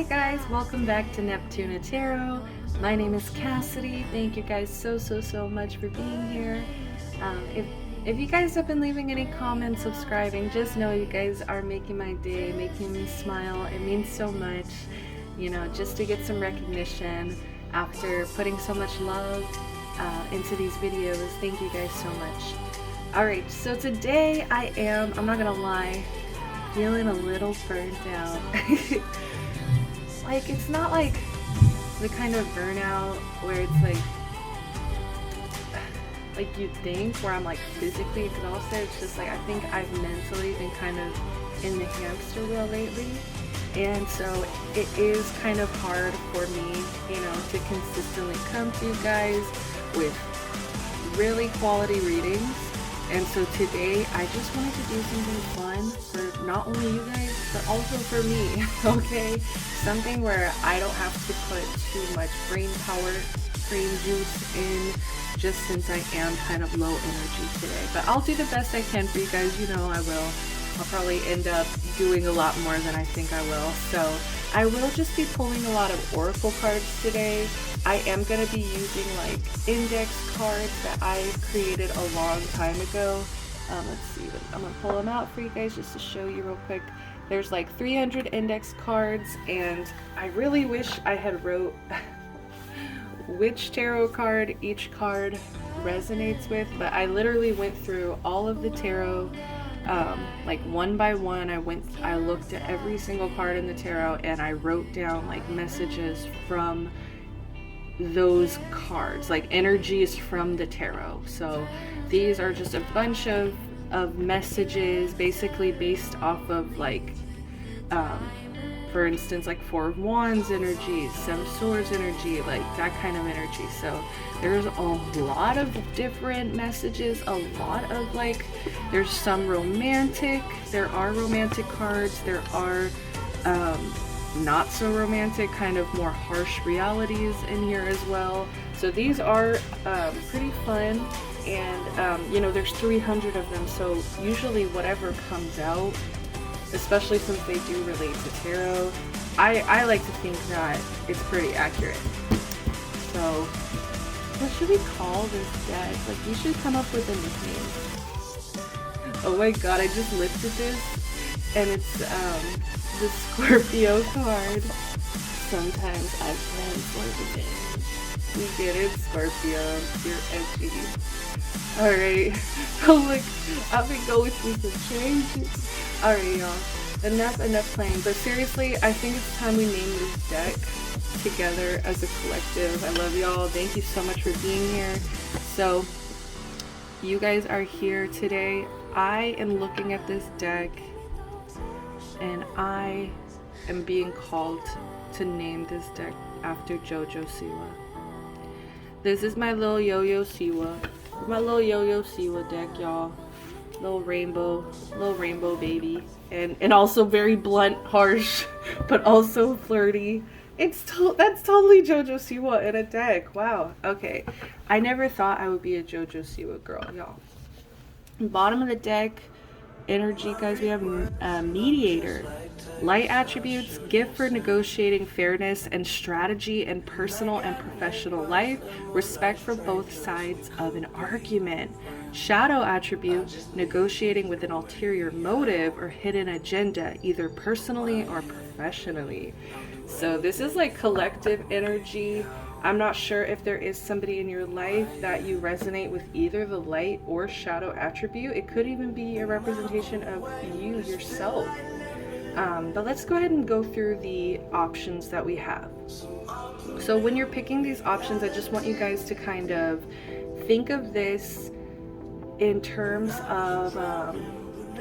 Hi guys, welcome back to Neptuna Tarot. My name is Cassidy. Thank you guys so much for being here. If you guys have been leaving any comments, subscribing, just know you guys are making my day, making me smile. It means so much, you know, just to get some recognition after putting so much love into these videos. Thank you guys so much. Alright, so today I'm not gonna lie, feeling a little burnt out. Like, it's not like the kind of burnout where it's like you'd think, where I'm like physically exhausted. It's just like I think I've mentally been kind of in the hamster wheel lately, and so it is kind of hard for me, you know, to consistently come to you guys with really quality readings. And so today I just wanted to do something fun for not only you guys, but also for me, okay? Something where I don't have to put too much brain juice in, just since I am kind of low energy today. But I'll do the best I can for you guys, you know I will. I'll probably end up doing a lot more than I think I will. So I will just be pulling a lot of oracle cards today. I am going to be using like index cards that I created a long time ago. Let's see, I'm going to pull them out for you guys just to show you real quick. There's like 300 index cards, and I really wish I had wrote which tarot card each card resonates with, but I literally went through all of the tarot like one by one. I looked at every single card in the tarot, and I wrote down like messages from those cards, like energies from the tarot. So these are just a bunch of messages, basically based off of like for instance, like Four of Wands energy, Seven of Swords energy, like that kind of energy. So there's a lot of different messages, a lot of like, there's some romantic, there are romantic cards, there are not so romantic, kind of more harsh realities in here as well. So these are pretty fun, and you know, there's 300 of them, so usually whatever comes out, especially since they do relate to tarot, I like to think that it's pretty accurate. So what should we call this deck? Like, you should come up with a nickname. Oh my god, I just lifted this, and it's the Scorpio card. Sometimes I plan for the day. We get it, Scorpio. You're edgy. Alright. I'm like, I've been going through some changes. Alright, y'all. Enough playing. But seriously, I think it's time we name this deck together as a collective. I love y'all. Thank you so much for being here. So, you guys are here today. I am looking at this deck, and I am being called to name this deck after JoJo Siwa. This is my little Yo-Yo Siwa. My little Yo-Yo Siwa deck, y'all. Little rainbow baby. And also very blunt, harsh, but also flirty. That's totally JoJo Siwa in a deck. Wow. Okay. I never thought I would be a JoJo Siwa girl, y'all. Bottom of the deck, energy, guys, we have mediator. Light attributes, gift for negotiating fairness and strategy in personal and professional life, respect for both sides of an argument. Shadow attribute, negotiating with an ulterior motive or hidden agenda, either personally or professionally. So this is like collective energy. I'm not sure if there is somebody in your life that you resonate with either the light or shadow attribute. It could even be a representation of you yourself. But let's go ahead and go through the options that we have. So when you're picking these options, I just want you guys to kind of think of this in terms of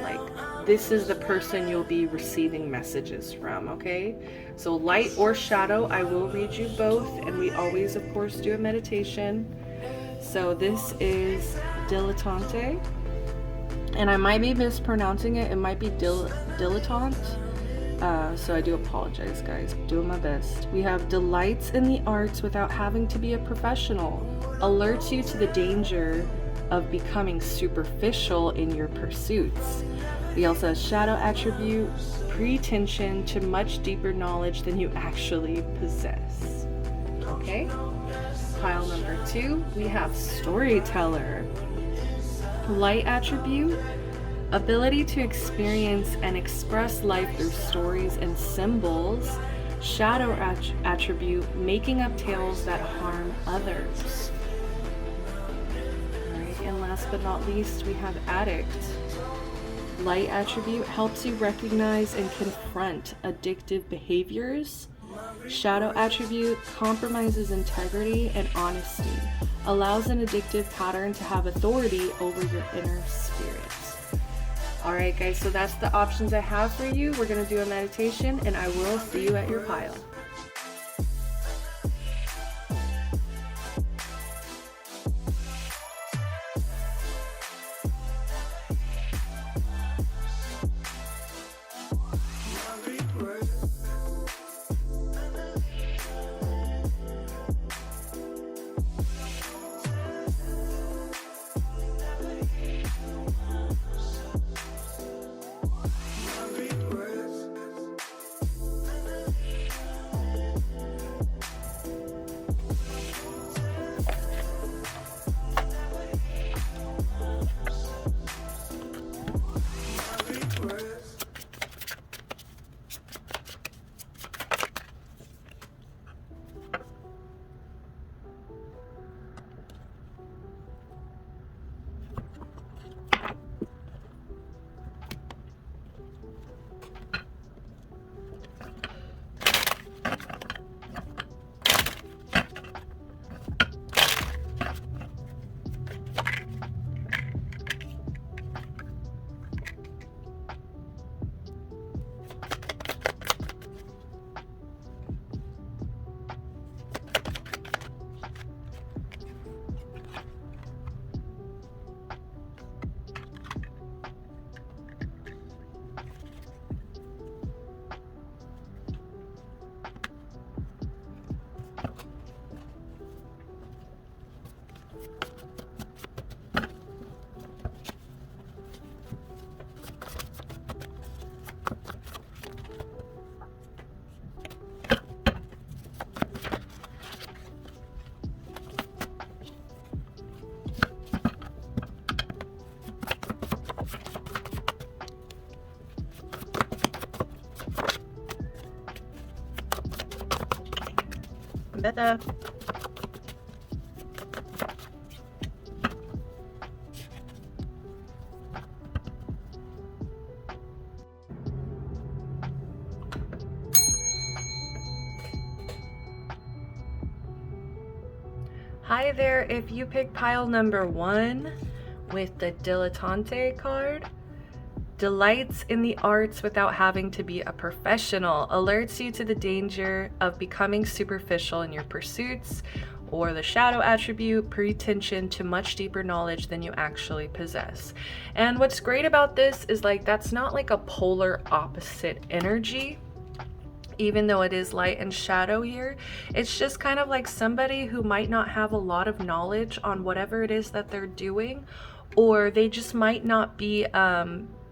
like, this is the person you'll be receiving messages from, okay? So light or shadow, I will read you both, and we always, of course, do a meditation. So this is dilettante, and I might be mispronouncing it. It might be dilettante. So I do apologize, guys. Doing my best. We have delights in the arts without having to be a professional. Alerts you to the danger of becoming superficial in your pursuits. We also have shadow attribute, pretension to much deeper knowledge than you actually possess. Okay? Pile number 2, we have storyteller. Light attribute, ability to experience and express life through stories and symbols. Shadow attribute, making up tales that harm others. Alright, and last but not least, we have addict. Light attribute helps you recognize and confront addictive behaviors. Shadow attribute compromises integrity and honesty, allows an addictive pattern to have authority over your inner spirit. Alright guys, so that's the options I have for you. We're going to do a meditation and I will see you at your pile. Better. Hi there, if you pick pile number 1 with the Dilettante card, delights in the arts without having to be a professional, alerts you to the danger of becoming superficial in your pursuits, or the shadow attribute, pretension to much deeper knowledge than you actually possess. And what's great about this is like that's not like a polar opposite energy. Even though it is light and shadow here, it's just kind of like somebody who might not have a lot of knowledge on whatever it is that they're doing, or they just might not be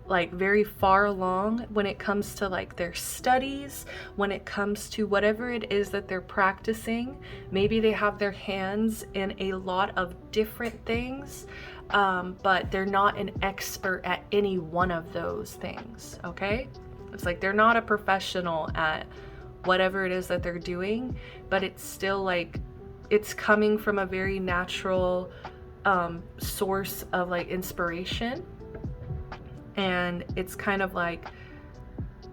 like very far along when it comes to like their studies, when it comes to whatever it is that they're practicing. Maybe they have their hands in a lot of different things, but they're not an expert at any one of those things, okay? It's like they're not a professional at whatever it is that they're doing, but it's still like it's coming from a very natural source of like inspiration. And it's kind of like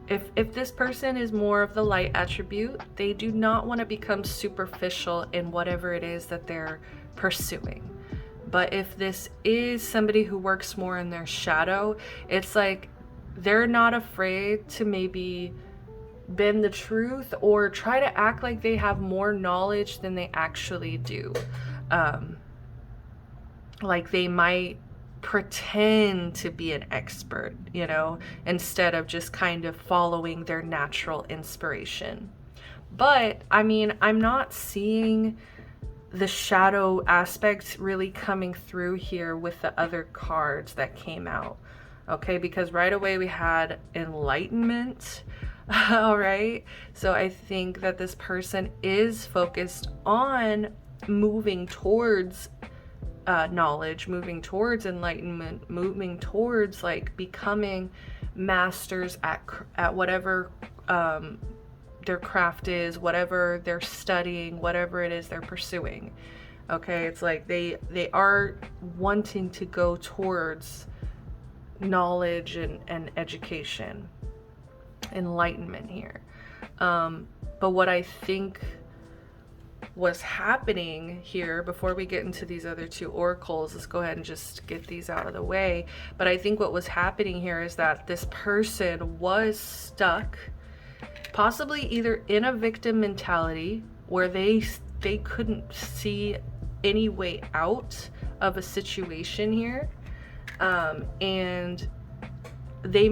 if this person is more of the light attribute, they do not want to become superficial in whatever it is that they're pursuing. But if this is somebody who works more in their shadow, it's like they're not afraid to maybe bend the truth or try to act like they have more knowledge than they actually do. Like they might pretend to be an expert, you know, instead of just kind of following their natural inspiration. But I mean, I'm not seeing the shadow aspect really coming through here with the other cards that came out. Okay, because right away we had enlightenment. All right, so I think that this person is focused on moving towards knowledge, moving towards enlightenment, moving towards like becoming masters at whatever their craft is, whatever they're studying, whatever it is they're pursuing. Okay, it's like they are wanting to go towards knowledge and education, enlightenment here. But what I think was happening here, before we get into these other two oracles, let's go ahead and just get these out of the way. But I think what was happening here is that this person was stuck, possibly either in a victim mentality where they couldn't see any way out of a situation here, and they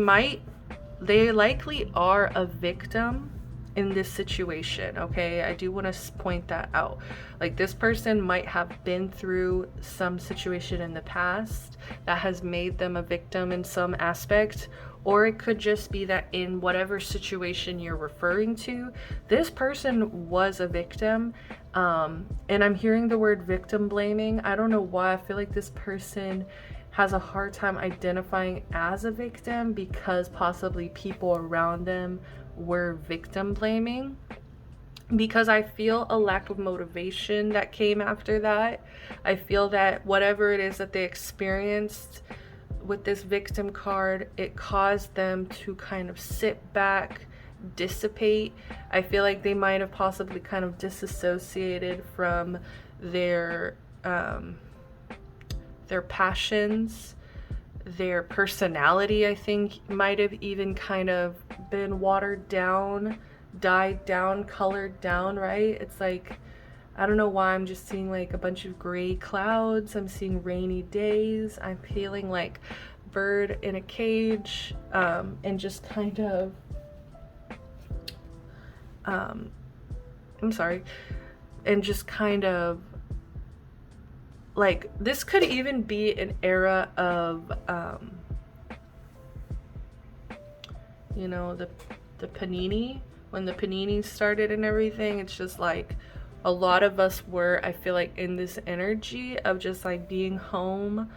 likely are a victim in this situation. Okay, I do want to point that out. Like, this person might have been through some situation in the past that has made them a victim in some aspect, or it could just be that in whatever situation you're referring to, this person was a victim. And I'm hearing the word victim blaming. I don't know why. I feel like this person has a hard time identifying as a victim because possibly people around them were victim blaming, because I feel a lack of motivation that came after that. I feel that whatever it is that they experienced with this victim card, it caused them to kind of sit back, dissipate. I feel like they might have possibly kind of disassociated from their passions. Their personality, I think, might have even kind of been watered down, dyed down, colored down, right? It's like, I don't know why I'm just seeing like a bunch of gray clouds. I'm seeing rainy days. I'm feeling like bird in a cage, and just kind of, I'm sorry, and just kind of, like, this could even be an era of, you know, the panini, when the panini started and everything. It's just like a lot of us were, I feel like, in this energy of just like being home,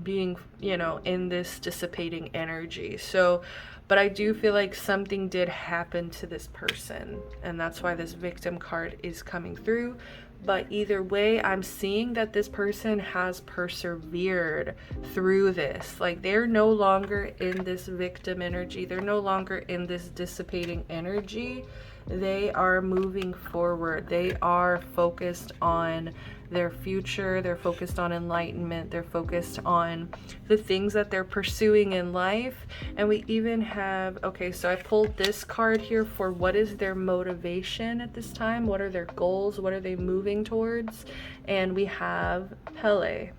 being, you know, in this dissipating energy. So, but I do feel like something did happen to this person, and that's why this victim card is coming through. But either way, I'm seeing that this person has persevered through this. Like, they're no longer in this victim energy. They're no longer in this dissipating energy. They are moving forward. They are focused on their future. They're focused on enlightenment. They're focused on the things that they're pursuing in life. And we even have, okay, so I pulled this card here for what is their motivation at this time? What are their goals? What are they moving towards? And we have Pele,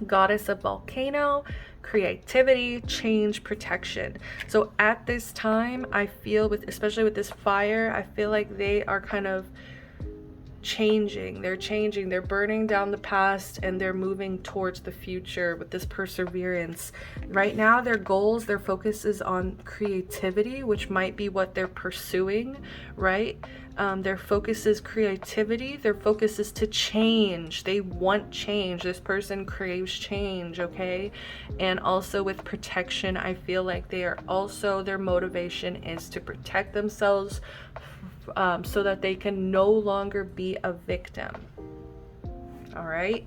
goddess of volcano, creativity, change, protection. So at this time, I feel, with especially with this fire, I feel like they are kind of changing. They're burning down the past and they're moving towards the future with this perseverance. Right now, their goals, their focus is on creativity, which might be what they're pursuing, right? Their focus is creativity. Their focus is to change. They want change. This person craves change, okay? And also with protection, I feel like they are also, their motivation is to protect themselves, so that they can no longer be a victim. All right.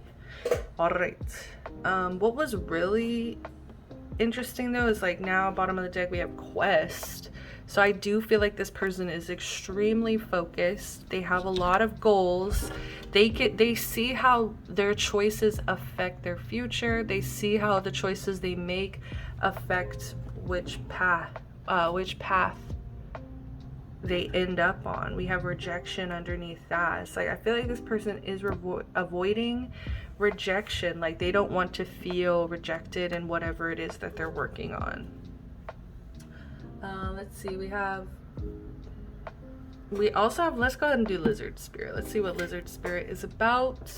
What was really interesting though is, like, now bottom of the deck we have quest. So I do feel like this person is extremely focused. They have a lot of goals. They see how their choices affect their future. They see how the choices they make affect which path they end up on. We have rejection underneath that. It's like, I feel like this person is avoiding rejection. Like, they don't want to feel rejected in whatever it is that they're working on. Let's see, we also have, let's go ahead and do lizard spirit. Let's see what lizard spirit is about.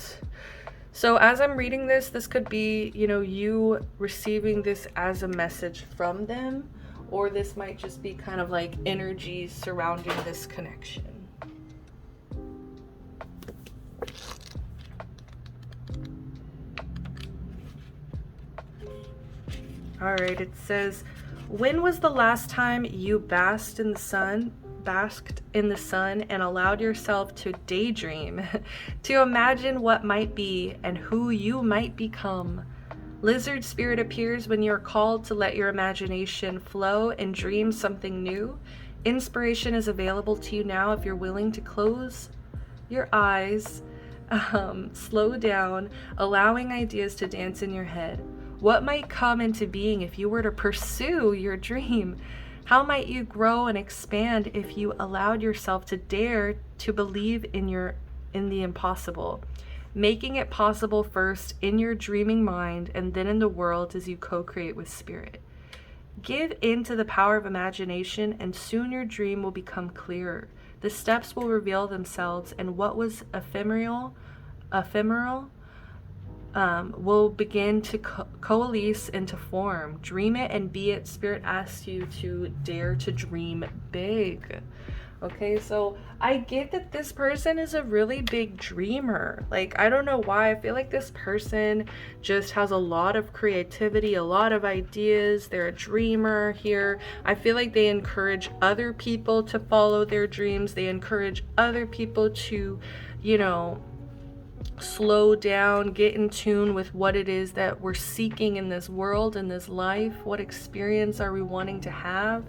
So as I'm reading this, this could be, you know, you receiving this as a message from them, or this might just be kind of like energy surrounding this connection. All right, it says, when was the last time you basked in the sun and allowed yourself to daydream, to imagine what might be and who you might become? Lizard spirit appears when you're called to let your imagination flow and dream something new. Inspiration is available to you now if you're willing to close your eyes, slow down, allowing ideas to dance in your head. What might come into being if you were to pursue your dream? How might you grow and expand if you allowed yourself to dare to believe in the impossible? Making it possible first in your dreaming mind and then in the world as you co-create with spirit. Give in to the power of imagination and soon your dream will become clearer. The steps will reveal themselves and what was ephemeral will begin to coalesce into form. Dream it and be it. Spirit asks you to dare to dream big. Okay, so I get that this person is a really big dreamer. Like, I don't know why. I feel like this person just has a lot of creativity, a lot of ideas. They're a dreamer here. I feel like they encourage other people to follow their dreams. They encourage other people to, you know, slow down, get in tune with what it is that we're seeking in this world, in this life. What experience are we wanting to have?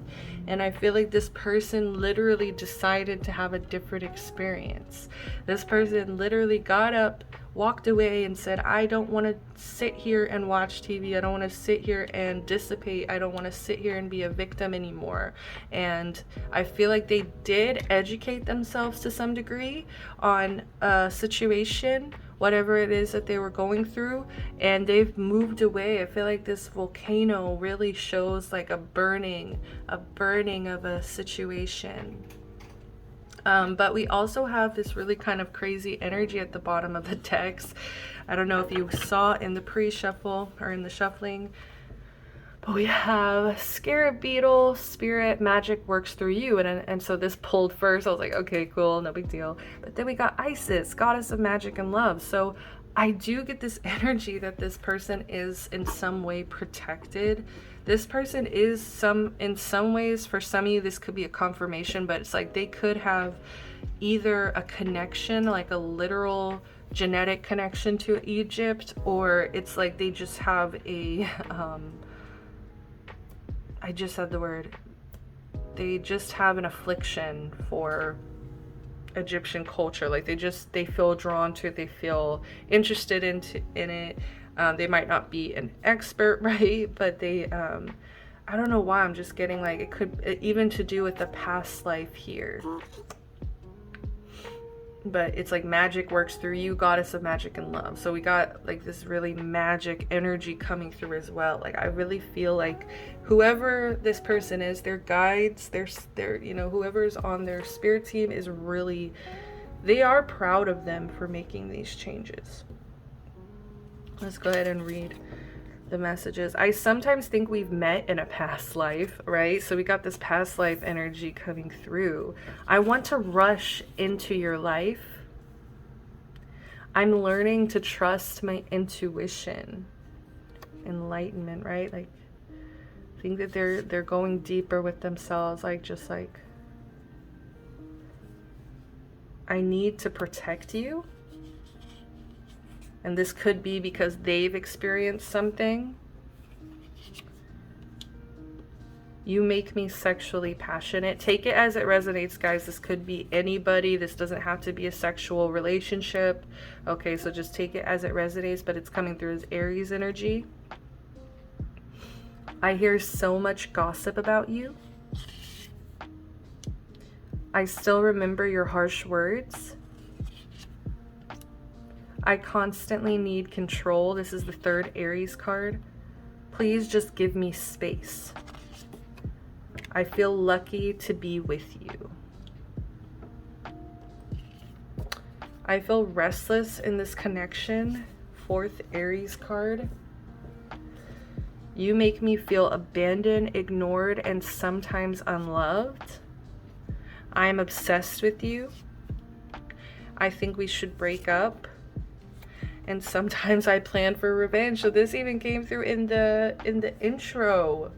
And I feel like this person literally decided to have a different experience. This person literally got up, walked away and said, I don't want to sit here and watch TV. I don't want to sit here and dissipate. I don't want to sit here and be a victim anymore. And I feel like they did educate themselves to some degree on a situation, whatever it is that they were going through, and they've moved away. I feel like this volcano really shows like a burning of a situation. But we also have this really kind of crazy energy at the bottom of the text. I don't know if you saw in the pre-shuffle or in the shuffling, but we have Scarab Beetle, Spirit, Magic works through you. And so this pulled first. I was like, okay, cool, no big deal. But then we got Isis, Goddess of Magic and Love. So I do get this energy that this person is in some way protected. This person is in some ways, for some of you, this could be a confirmation, but it's like they could have either a connection, like a literal genetic connection to Egypt, or it's like they just have a, I just said the word, they just have an affliction for Egyptian culture. Like they feel drawn to it, they feel interested in it. They might not be an expert, right? But they, I don't know why, I'm just getting like, it could even to do with the past life here. But it's like magic works through you, Goddess of Magic and Love. So we got like this really magic energy coming through as well. Like I really feel like whoever this person is, their guides, their you know, whoever's on their spirit team is really, they are proud of them for making these changes. Let's go ahead and read the messages. I sometimes think we've met in a past life, right? So we got this past life energy coming through. I want to rush into your life. I'm learning to trust my intuition. Enlightenment, right? Like, I think that they're going deeper with themselves, like just like, I need to protect you. And this could be because they've experienced something. You make me sexually passionate. Take it as it resonates, guys. This could be anybody. This doesn't have to be a sexual relationship. Okay, so just take it as it resonates, but it's coming through as Aries energy. I hear so much gossip about you. I still remember your harsh words. I constantly need control. This is the third Aries card. Please just give me space. I feel lucky to be with you. I feel restless in this connection 4th Aries card. You make me feel abandoned, ignored, and sometimes unloved. I am obsessed with you. I think we should break up. And sometimes I plan for revenge. So this even came through in the intro.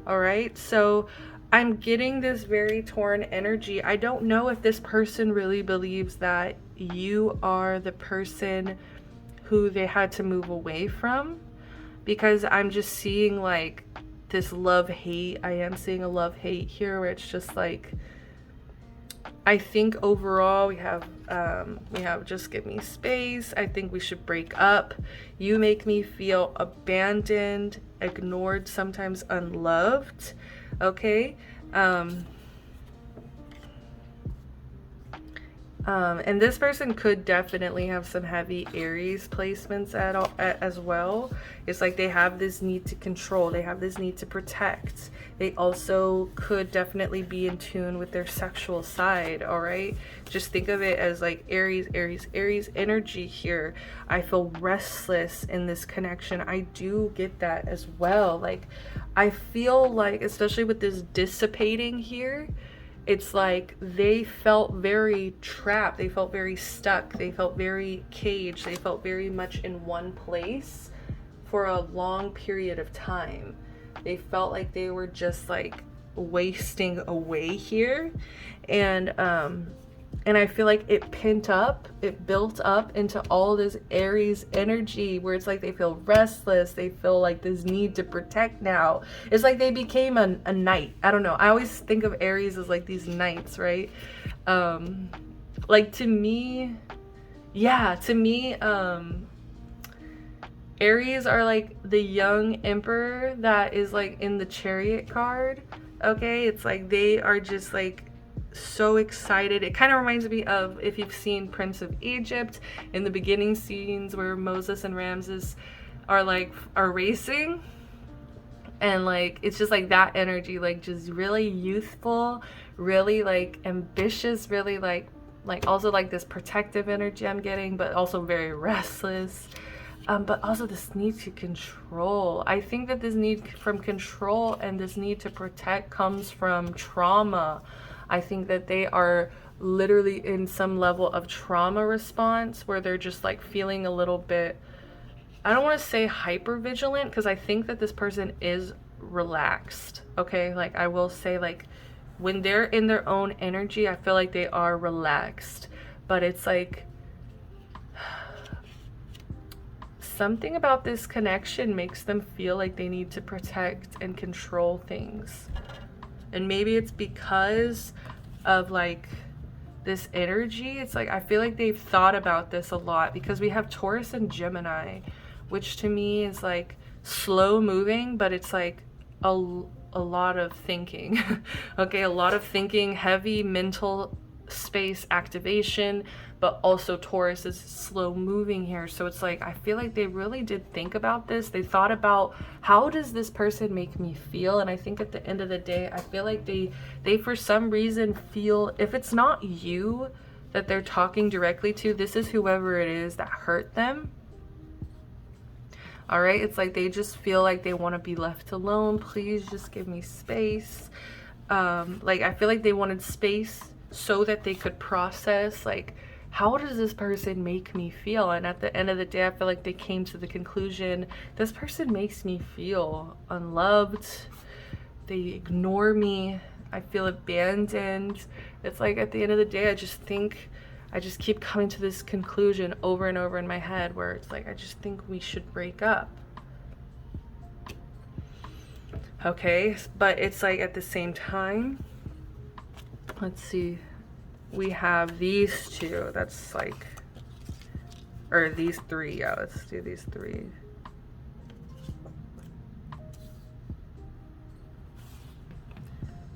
All right. So I'm getting this very torn energy. I don't know if this person really believes that you are the person who they had to move away from, because I'm just seeing like this love-hate. I am seeing a love-hate here where it's just like, I think overall we have just give me space. I think we should break up. You make me feel abandoned, ignored, sometimes unloved. Okay. And this person could definitely have some heavy Aries placements as well. It's like they have this need to control. They have this need to protect. They also could definitely be in tune with their sexual side, all right? Just think of it as like Aries energy here. I feel restless in this connection. I do get that as well. Like, I feel like, especially with this dissipating here, it's like they felt very trapped. They felt very stuck. They felt very caged. They felt very much in one place for a long period of time. They felt like they were just like wasting away here. And I feel like it built up into all this Aries energy where it's like they feel restless. They feel like this need to protect now. It's like they became a knight. I don't know. I always think of Aries as like these knights, right? Like to me, Aries are like the young emperor that is like in the Chariot card. Okay, it's like they are just like so excited. It kind of reminds me of, if you've seen Prince of Egypt, in the beginning scenes where Moses and Ramses are racing, and like it's just like that energy, like just really youthful, really like ambitious, really like also like this protective energy I'm getting, but also very restless. But also this need to control. I think that this need from control and this need to protect comes from trauma. I think that they are literally in some level of trauma response where they're just like feeling a little bit, I don't want to say hyper vigilant, because I think that this person is relaxed. Okay, like I will say, like when they're in their own energy, I feel like they are relaxed, but it's like something about this connection makes them feel like they need to protect and control things. And maybe it's because of like this energy. It's like I feel like they've thought about this a lot, because we have Taurus and Gemini, which to me is like slow moving, but it's like a lot of thinking. Okay, a lot of thinking, heavy mental space activation, but also Taurus is slow moving here. So it's like I feel like they really did think about this. They thought about, how does this person make me feel? And I think at the end of the day, I feel like they for some reason feel, if it's not you that they're talking directly to, this is whoever it is that hurt them. All right, it's like they just feel like they want to be left alone. Please just give me space. Like I feel like they wanted space so that they could process, like, how does this person make me feel? And at the end of the day, I feel like they came to the conclusion, this person makes me feel unloved. They ignore me. I feel abandoned. It's like at the end of the day, I just keep coming to this conclusion over and over in my head where it's like, I just think we should break up. Okay, but it's like at the same time, let's see, we have these two, that's like, or these three, yeah, let's do these three.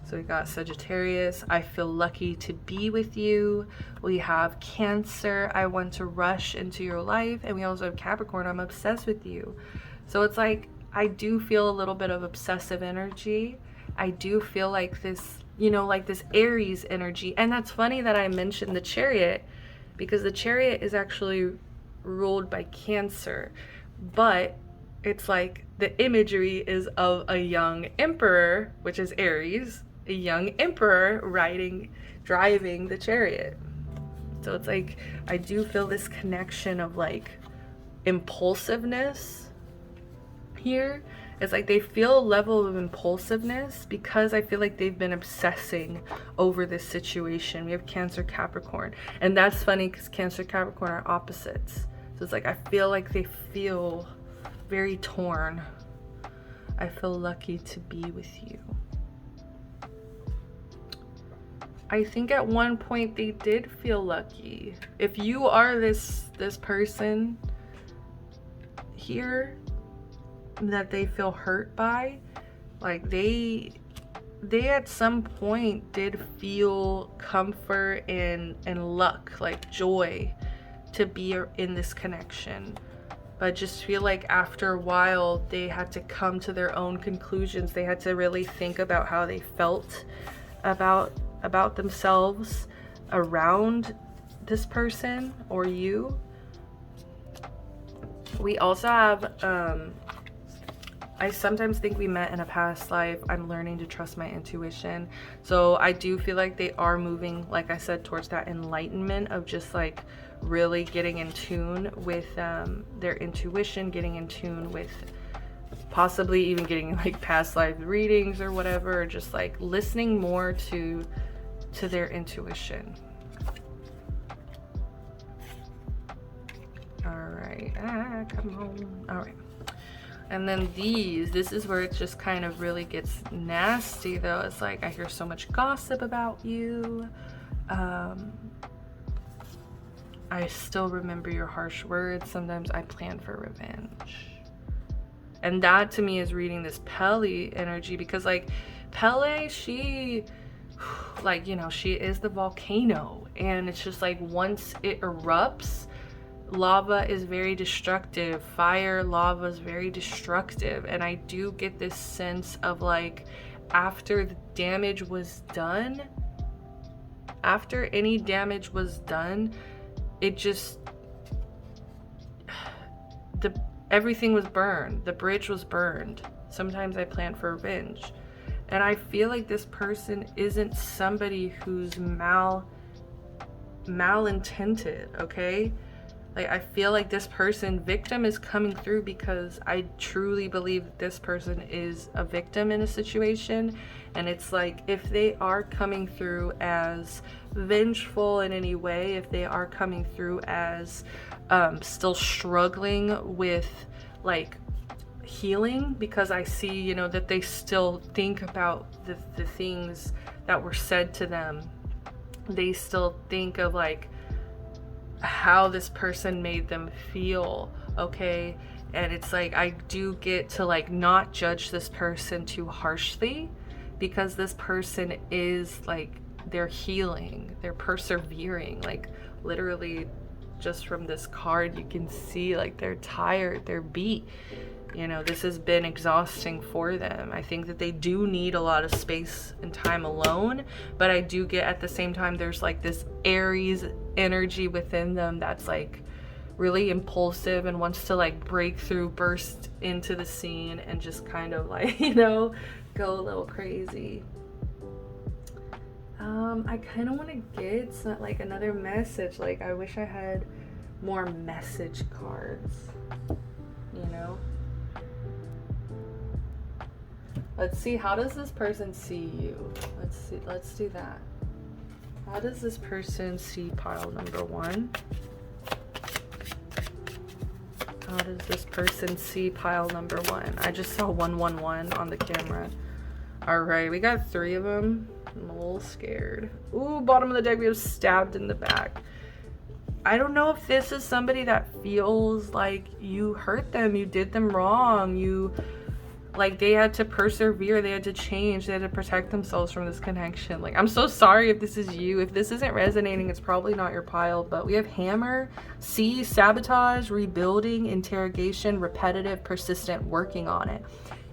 So we got Sagittarius, I feel lucky to be with you. We have Cancer, I want to rush into your life. And we also have Capricorn, I'm obsessed with you. So it's like, I do feel a little bit of obsessive energy. I do feel like this, you know, like this Aries energy. And that's funny that I mentioned the Chariot, because the Chariot is actually ruled by Cancer, but it's like the imagery is of a young emperor, which is Aries, a young emperor driving the chariot. So it's like, I do feel this connection of like impulsiveness here. It's like they feel a level of impulsiveness because I feel like they've been obsessing over this situation. We have Cancer, Capricorn. And that's funny because Cancer, Capricorn are opposites. So it's like, I feel like they feel very torn. I feel lucky to be with you. I think at one point they did feel lucky. If you are this person here that they feel hurt by, like they at some point did feel comfort and luck, like joy to be in this connection, but just feel like after a while they had to come to their own conclusions. They had to really think about how they felt about themselves around this person or you. We also have I sometimes think we met in a past life. I'm learning to trust my intuition. So I do feel like they are moving, like I said, towards that enlightenment of just like really getting in tune with their intuition, getting in tune with possibly even getting like past life readings or whatever, or just like listening more to their intuition. All right, come on. All right. And then this is where it just kind of really gets nasty though. It's like, I hear so much gossip about you. I still remember your harsh words. Sometimes I plan for revenge. And that to me is reading this Pele energy, because like Pele, she, like, you know, she is the volcano, and it's just like once it erupts, lava is very destructive. Fire, lava is very destructive. And I do get this sense of like, after the damage was done, after any damage was done, it just, everything was burned. The bridge was burned. Sometimes I plan for revenge. And I feel like this person isn't somebody who's malintended, okay? Like, I feel like this person, victim, is coming through because I truly believe that this person is a victim in a situation. And it's like, if they are coming through as vengeful in any way, if they are coming through as still struggling with like healing, because I see, you know, that they still think about the things that were said to them. They still think of like how this person made them feel, okay? And it's like, I do get to like not judge this person too harshly, because this person is like, they're healing, they're persevering. Like literally just from this card you can see like they're tired, they're beat. You know, this has been exhausting for them. I think that they do need a lot of space and time alone, but I do get at the same time there's like this Aries energy within them that's like really impulsive and wants to like break through, burst into the scene, and just kind of like, you know, go a little crazy. I kind of want to get some, like another message. Like, I wish I had more message cards, you know? Let's see, how does this person see you? Let's do that. How does this person see pile number 1? How does this person see pile number 1? I just saw 111 on the camera. All right, we got 3 of them. I'm a little scared. Ooh, bottom of the deck, we have stabbed in the back. I don't know if this is somebody that feels like you hurt them, you did them wrong, you, like, they had to persevere, they had to change, they had to protect themselves from this connection. Like, I'm so sorry if this is you. If this isn't resonating, it's probably not your pile. But we have hammer, sabotage, rebuilding, interrogation, repetitive, persistent, working on it.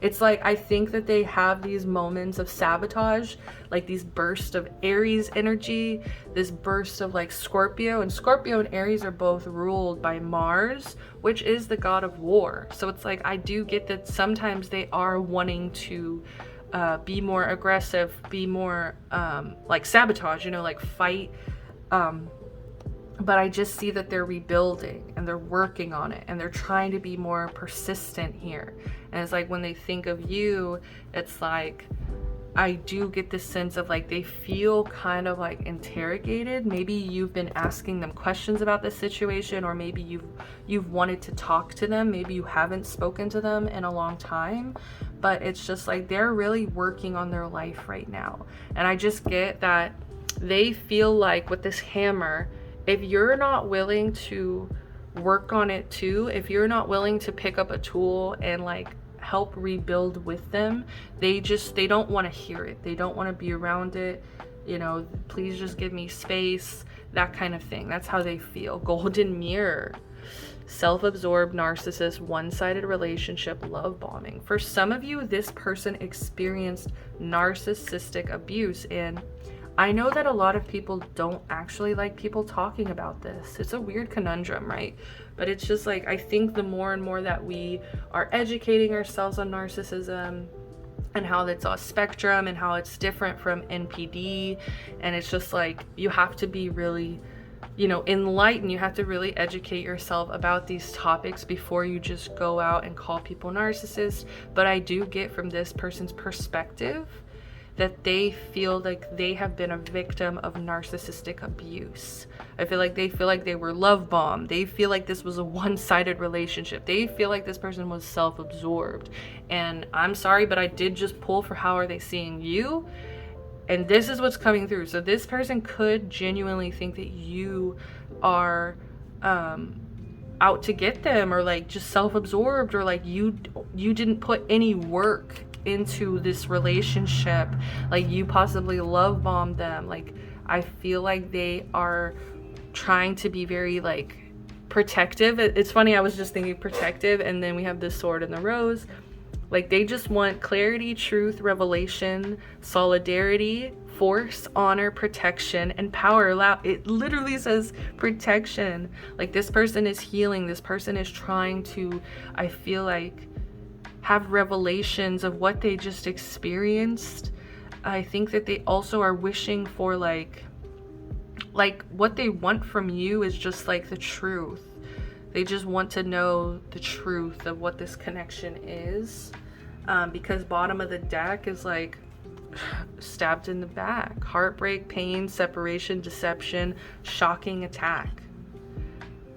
It's like, I think that they have these moments of sabotage, like these bursts of Aries energy, this burst of like Scorpio, and Scorpio and Aries are both ruled by Mars, which is the god of war. So it's like, I do get that sometimes they are wanting to be more aggressive, be more like sabotage, you know, like fight. But I just see that they're rebuilding and they're working on it and they're trying to be more persistent here. And it's like when they think of you, it's like, I do get this sense of like they feel kind of like interrogated. Maybe you've been asking them questions about this situation, or maybe you've wanted to talk to them. Maybe you haven't spoken to them in a long time, but it's just like they're really working on their life right now. And I just get that they feel like with this hammer, if you're not willing to work on it too, if you're not willing to pick up a tool and like help rebuild with them, they don't want to hear it. They don't want to be around it. You know, please just give me space, that kind of thing. That's how they feel. Golden mirror. Self-absorbed narcissist, one-sided relationship, love bombing. For some of you, this person experienced narcissistic abuse, and I know that a lot of people don't actually like people talking about this. It's a weird conundrum, right? But it's just like, I think the more and more that we are educating ourselves on narcissism and how it's a spectrum and how it's different from NPD, and it's just like, you have to be really, you know, enlightened. You have to really educate yourself about these topics before you just go out and call people narcissists. But I do get from this person's perspective that they feel like they have been a victim of narcissistic abuse. I feel like they were love bombed. They feel like this was a one-sided relationship. They feel like this person was self-absorbed. And I'm sorry, but I did just pull for how are they seeing you? And this is what's coming through. So this person could genuinely think that you are out to get them, or like just self-absorbed, or like you didn't put any work into this relationship, like you possibly love bombed them. Like I feel like they are trying to be very like protective. It's funny, I was just thinking protective, and then we have this sword and the rose. Like they just want clarity, truth, revelation, solidarity, force, honor, protection, and power. It literally says protection. Like this person is healing. This person is trying to, I feel like, have revelations of what they just experienced. I think that they also are wishing for like what they want from you is just like the truth. They just want to know the truth of what this connection is, because bottom of the deck is like stabbed in the back, heartbreak, pain, separation, deception, shocking attack.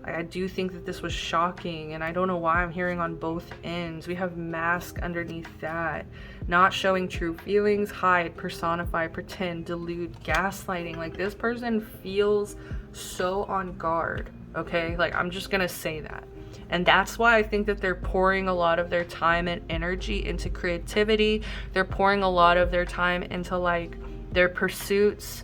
I do think that this was shocking, and I don't know why I'm hearing on both ends. We have mask underneath that. Not showing true feelings, hide, personify, pretend, delude, gaslighting. Like this person feels so on guard, okay? Like I'm just gonna say that. And that's why I think that they're pouring a lot of their time and energy into creativity. They're pouring a lot of their time into like their pursuits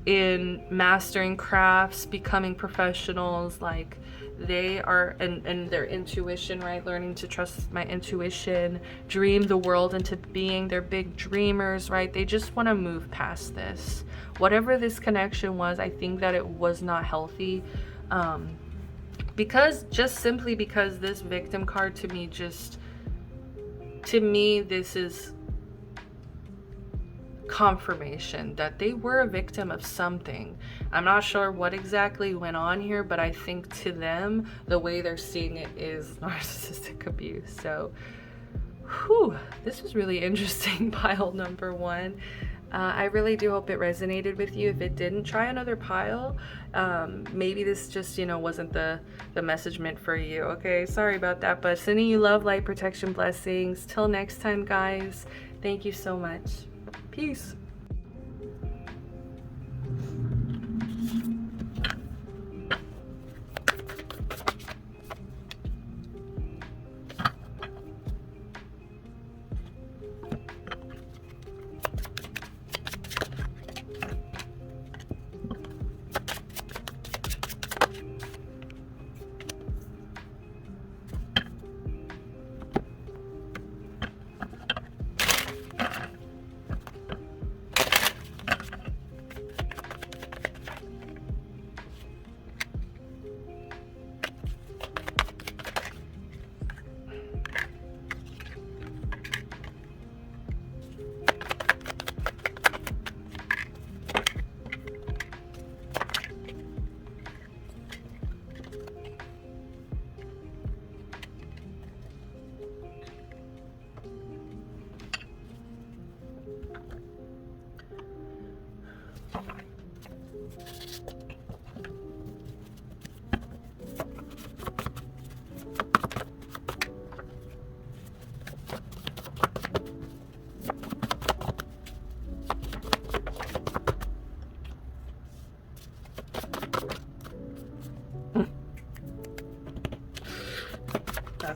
in mastering crafts, becoming professionals. Like they are, and their intuition, right? Learning to trust my intuition, dream the world into being. They're big dreamers, right? They just want to move past this. Whatever this connection was, I think that it was not healthy. Because simply because this victim card to me, this is confirmation that they were a victim of something. I'm not sure what exactly went on here, but I think to them, the way they're seeing it is narcissistic abuse. So, this was really interesting, pile number one. I really do hope it resonated with you. If it didn't, try another pile. Maybe this just, wasn't the message meant for you. Okay, sorry about that, but sending you love, light, protection, blessings. Till next time, guys. Thank you so much. Peace.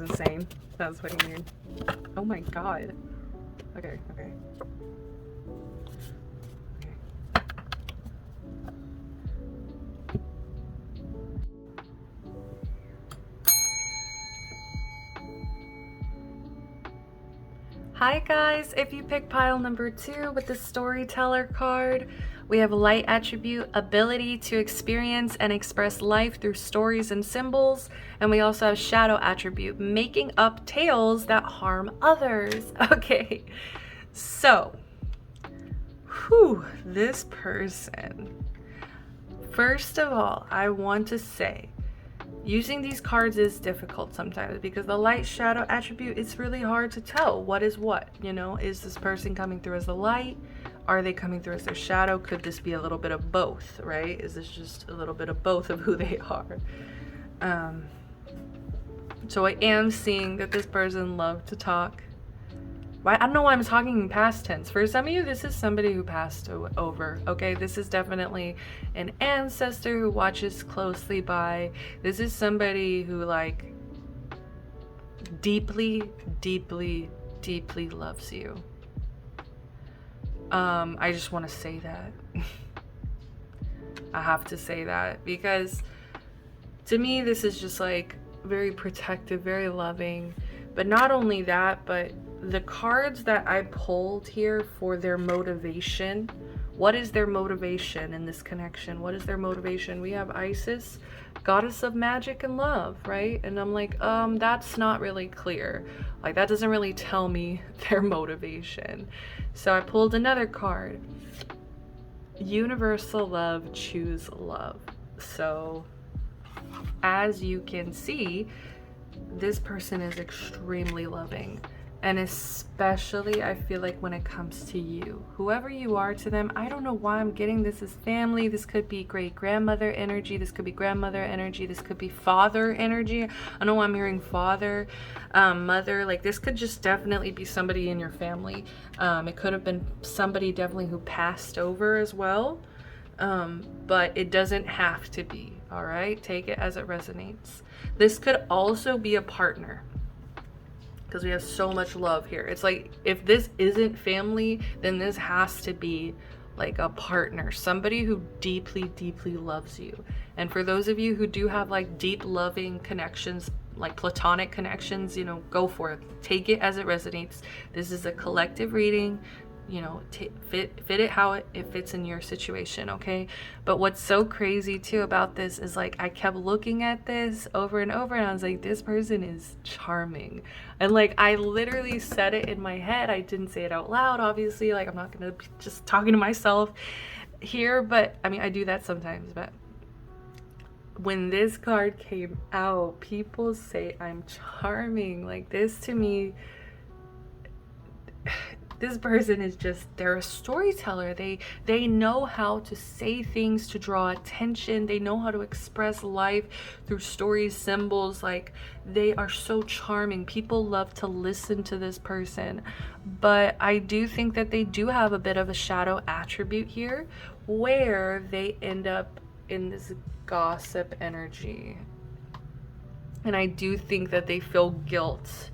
insane. That's what you mean. Oh my god. Okay, okay. Hi guys, if you pick pile number 2 with the storyteller card, we have light attribute, ability to experience and express life through stories and symbols, and we also have shadow attribute, making up tales that harm others. Okay, so, this person. First of all, I want to say, using these cards is difficult sometimes because the light shadow attribute, it's really hard to tell what is what, you know. Is this person coming through as the light? Are they coming through as their shadow? Could this be a little bit of both, right? Is this just a little bit of both of who they are? So I am seeing that this person loved to talk. I don't know why I'm talking in past tense. For some of you, this is somebody who passed over, okay? This is definitely an ancestor who watches closely by. This is somebody who, like, deeply, deeply, deeply loves you. I just want to say that. I have to say that because to me, this is just, like, very protective, very loving. But not only that, but the cards that I pulled here for their motivation. What is their motivation in this connection? What is their motivation? We have Isis, goddess of magic and love, right? And I'm like, that's not really clear. Like, that doesn't really tell me their motivation. So I pulled another card. Universal love, choose love. So as you can see, this person is extremely loving, and especially I feel like when it comes to you, whoever you are to them. I don't know why I'm getting this as family. This could be great grandmother energy, this could be grandmother energy, this could be father energy. I don't know why I'm hearing father, mother. Like, this could just definitely be somebody in your family. It could have been somebody definitely who passed over as well, but it doesn't have to be. All right, take it as it resonates. This could also be a partner because we have so much love here. It's like, if this isn't family, then this has to be like a partner, somebody who deeply, deeply loves you. And for those of you who do have like deep loving connections, like platonic connections, you know, go for it. Take it as it resonates. This is a collective reading. You know, fit it how it fits in your situation, okay? But what's so crazy too about this is, like, I kept looking at this over and over and I was like, this person is charming. And like, I literally said it in my head. I didn't say it out loud, obviously. Like, I'm not gonna be just talking to myself here, but I mean, I do that sometimes. But when this card came out, people say I'm charming. Like, this to me, this person is just, they're a storyteller. They know how to say things to draw attention. They know how to express life through stories, symbols. Like, they are so charming. People love to listen to this person. But I do think that they do have a bit of a shadow attribute here where they end up in this gossip energy. And I do think that they feel guilt.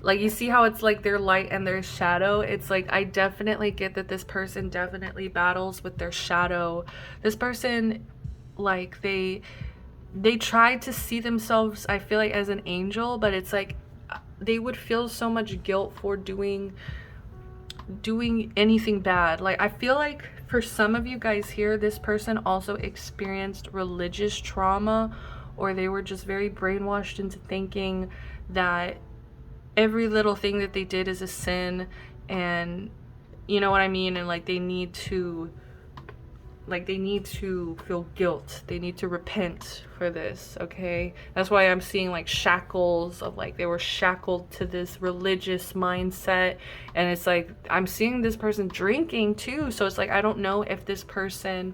Like, you see how it's like their light and their shadow? It's like, I definitely get that this person definitely battles with their shadow. This person, like, they tried to see themselves, I feel like, as an angel, but it's like they would feel so much guilt for doing anything bad. Like, I feel like for some of you guys here, this person also experienced religious trauma, or they were just very brainwashed into thinking that every little thing that they did is a sin, and you know what I mean? And like, they need to feel guilt. They need to repent for this, okay? That's why I'm seeing like shackles of, like, they were shackled to this religious mindset. And it's like, I'm seeing this person drinking too. So it's like, I don't know if this person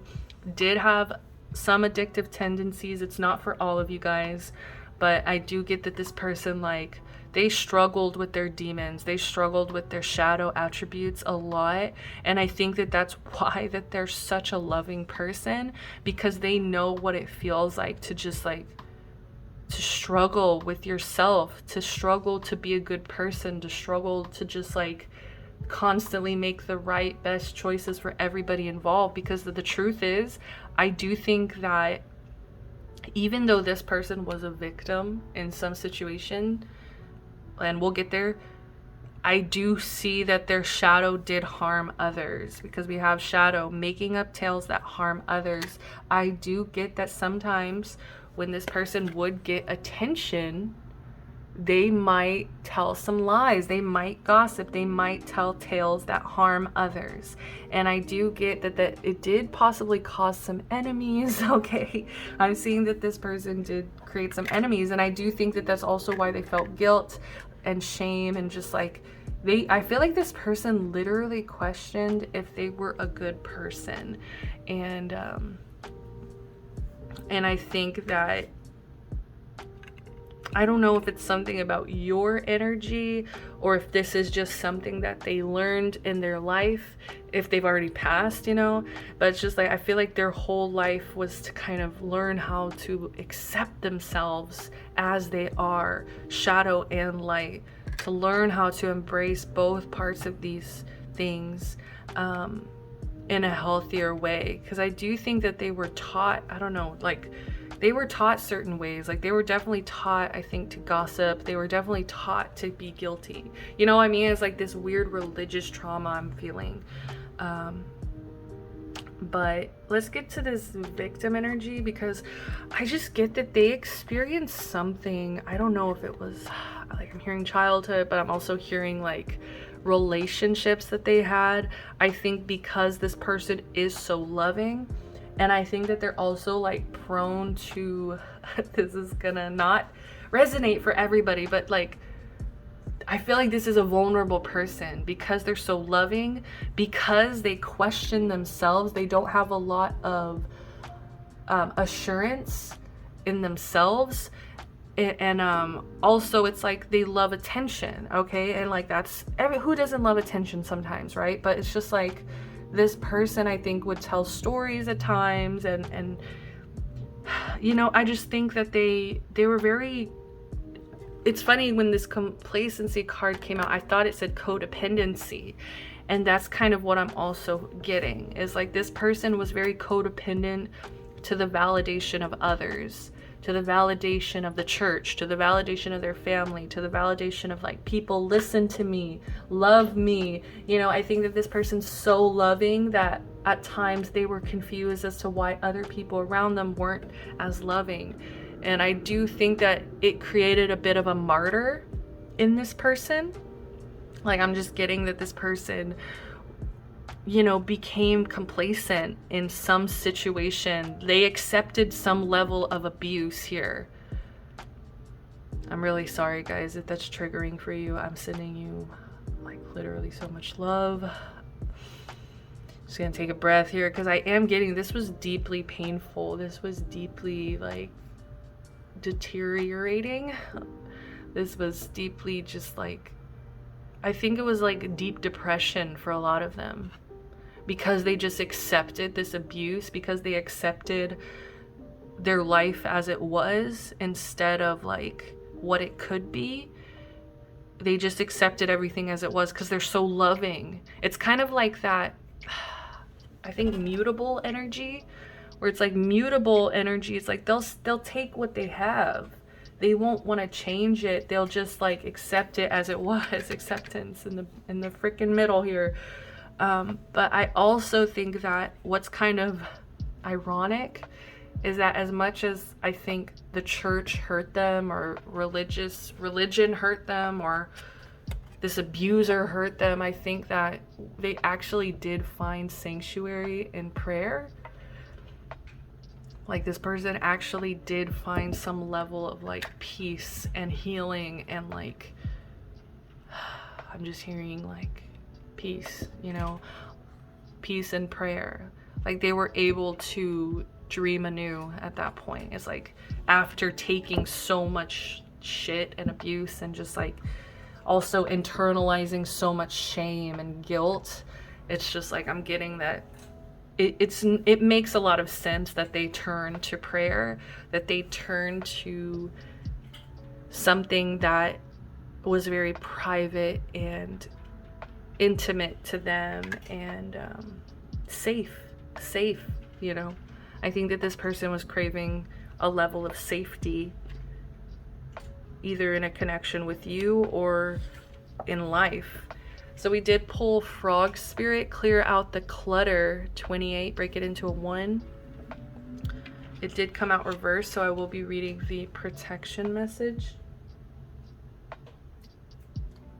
did have some addictive tendencies. It's not for all of you guys, but I do get that this person, like, they struggled with their demons. They struggled with their shadow attributes a lot. And I think that that's why that they're such a loving person, because they know what it feels like to just, like, to struggle with yourself, to struggle to be a good person, to struggle to just like constantly make the right best choices for everybody involved. Because the truth is, I do think that even though this person was a victim in some situation, and we'll get there, I do see that their shadow did harm others, because we have shadow making up tales that harm others. I do get that sometimes when this person would get attention, they might tell some lies, they might gossip, they might tell tales that harm others. And I do get that it did possibly cause some enemies. Okay, I'm seeing that this person did create some enemies, and I do think that that's also why they felt guilt and shame, and just like I feel like this person literally questioned if they were a good person. And I think that, I don't know if it's something about your energy, or if this is just something that they learned in their life, if they've already passed, you know. But it's just like, I feel like their whole life was to kind of learn how to accept themselves as they are, shadow and light, to learn how to embrace both parts of these things in a healthier way. Because I do think that they were taught, I don't know, like, they were taught certain ways. Like, they were definitely taught, I think, to gossip. They were definitely taught to be guilty. You know what I mean? It's like this weird religious trauma I'm feeling. But let's get to this victim energy, because I just get that they experienced something. I don't know if it was, like, I'm hearing childhood, but I'm also hearing like relationships that they had. I think because this person is so loving, and I think that they're also like prone to, this is gonna not resonate for everybody, but like, I feel like this is a vulnerable person because they're so loving, because they question themselves. They don't have a lot of assurance in themselves. And also it's like they love attention, okay? And like, that's, who doesn't love attention sometimes, right? But it's just like, this person, I think, would tell stories at times, and you know, I just think that they were very, it's funny, when this complacency card came out, I thought it said codependency, and that's kind of what I'm also getting, is like, this person was very codependent to the validation of others, to the validation of the church, to the validation of their family, to the validation of like, people listen to me, love me. You know, I think that this person's so loving that at times they were confused as to why other people around them weren't as loving. And I do think that it created a bit of a martyr in this person. Like, I'm just getting that this person, you know, became complacent in some situation. They accepted some level of abuse here. I'm really sorry, guys, if that's triggering for you. I'm sending you like literally so much love. Just gonna take a breath here, because I am getting, this was deeply painful. This was deeply like deteriorating. This was deeply just like, I think it was like deep depression for a lot of them, because they just accepted this abuse, because they accepted their life as it was instead of like what it could be. They just accepted everything as it was because they're so loving. It's kind of like that, I think, mutable energy, where it's like mutable energy. It's like they'll take what they have. They won't want to change it. They'll just like accept it as it was. Acceptance in the freaking middle here. But I also think that what's kind of ironic is that as much as I think the church hurt them, or religion hurt them, or this abuser hurt them, I think that they actually did find sanctuary in prayer. Like, this person actually did find some level of like peace and healing, and like, I'm just hearing like peace, you know, peace and prayer. Like, they were able to dream anew at that point. It's like, after taking so much shit and abuse, and just like also internalizing so much shame and guilt, it's just like, I'm getting that it makes a lot of sense that they turn to prayer, that they turn to something that was very private and intimate to them, and safe, you know. I think that this person was craving a level of safety, either in a connection with you or in life. So we did pull Frog Spirit, clear out the clutter, 28, break it into a 1. It did come out reversed, so I will be reading the protection message.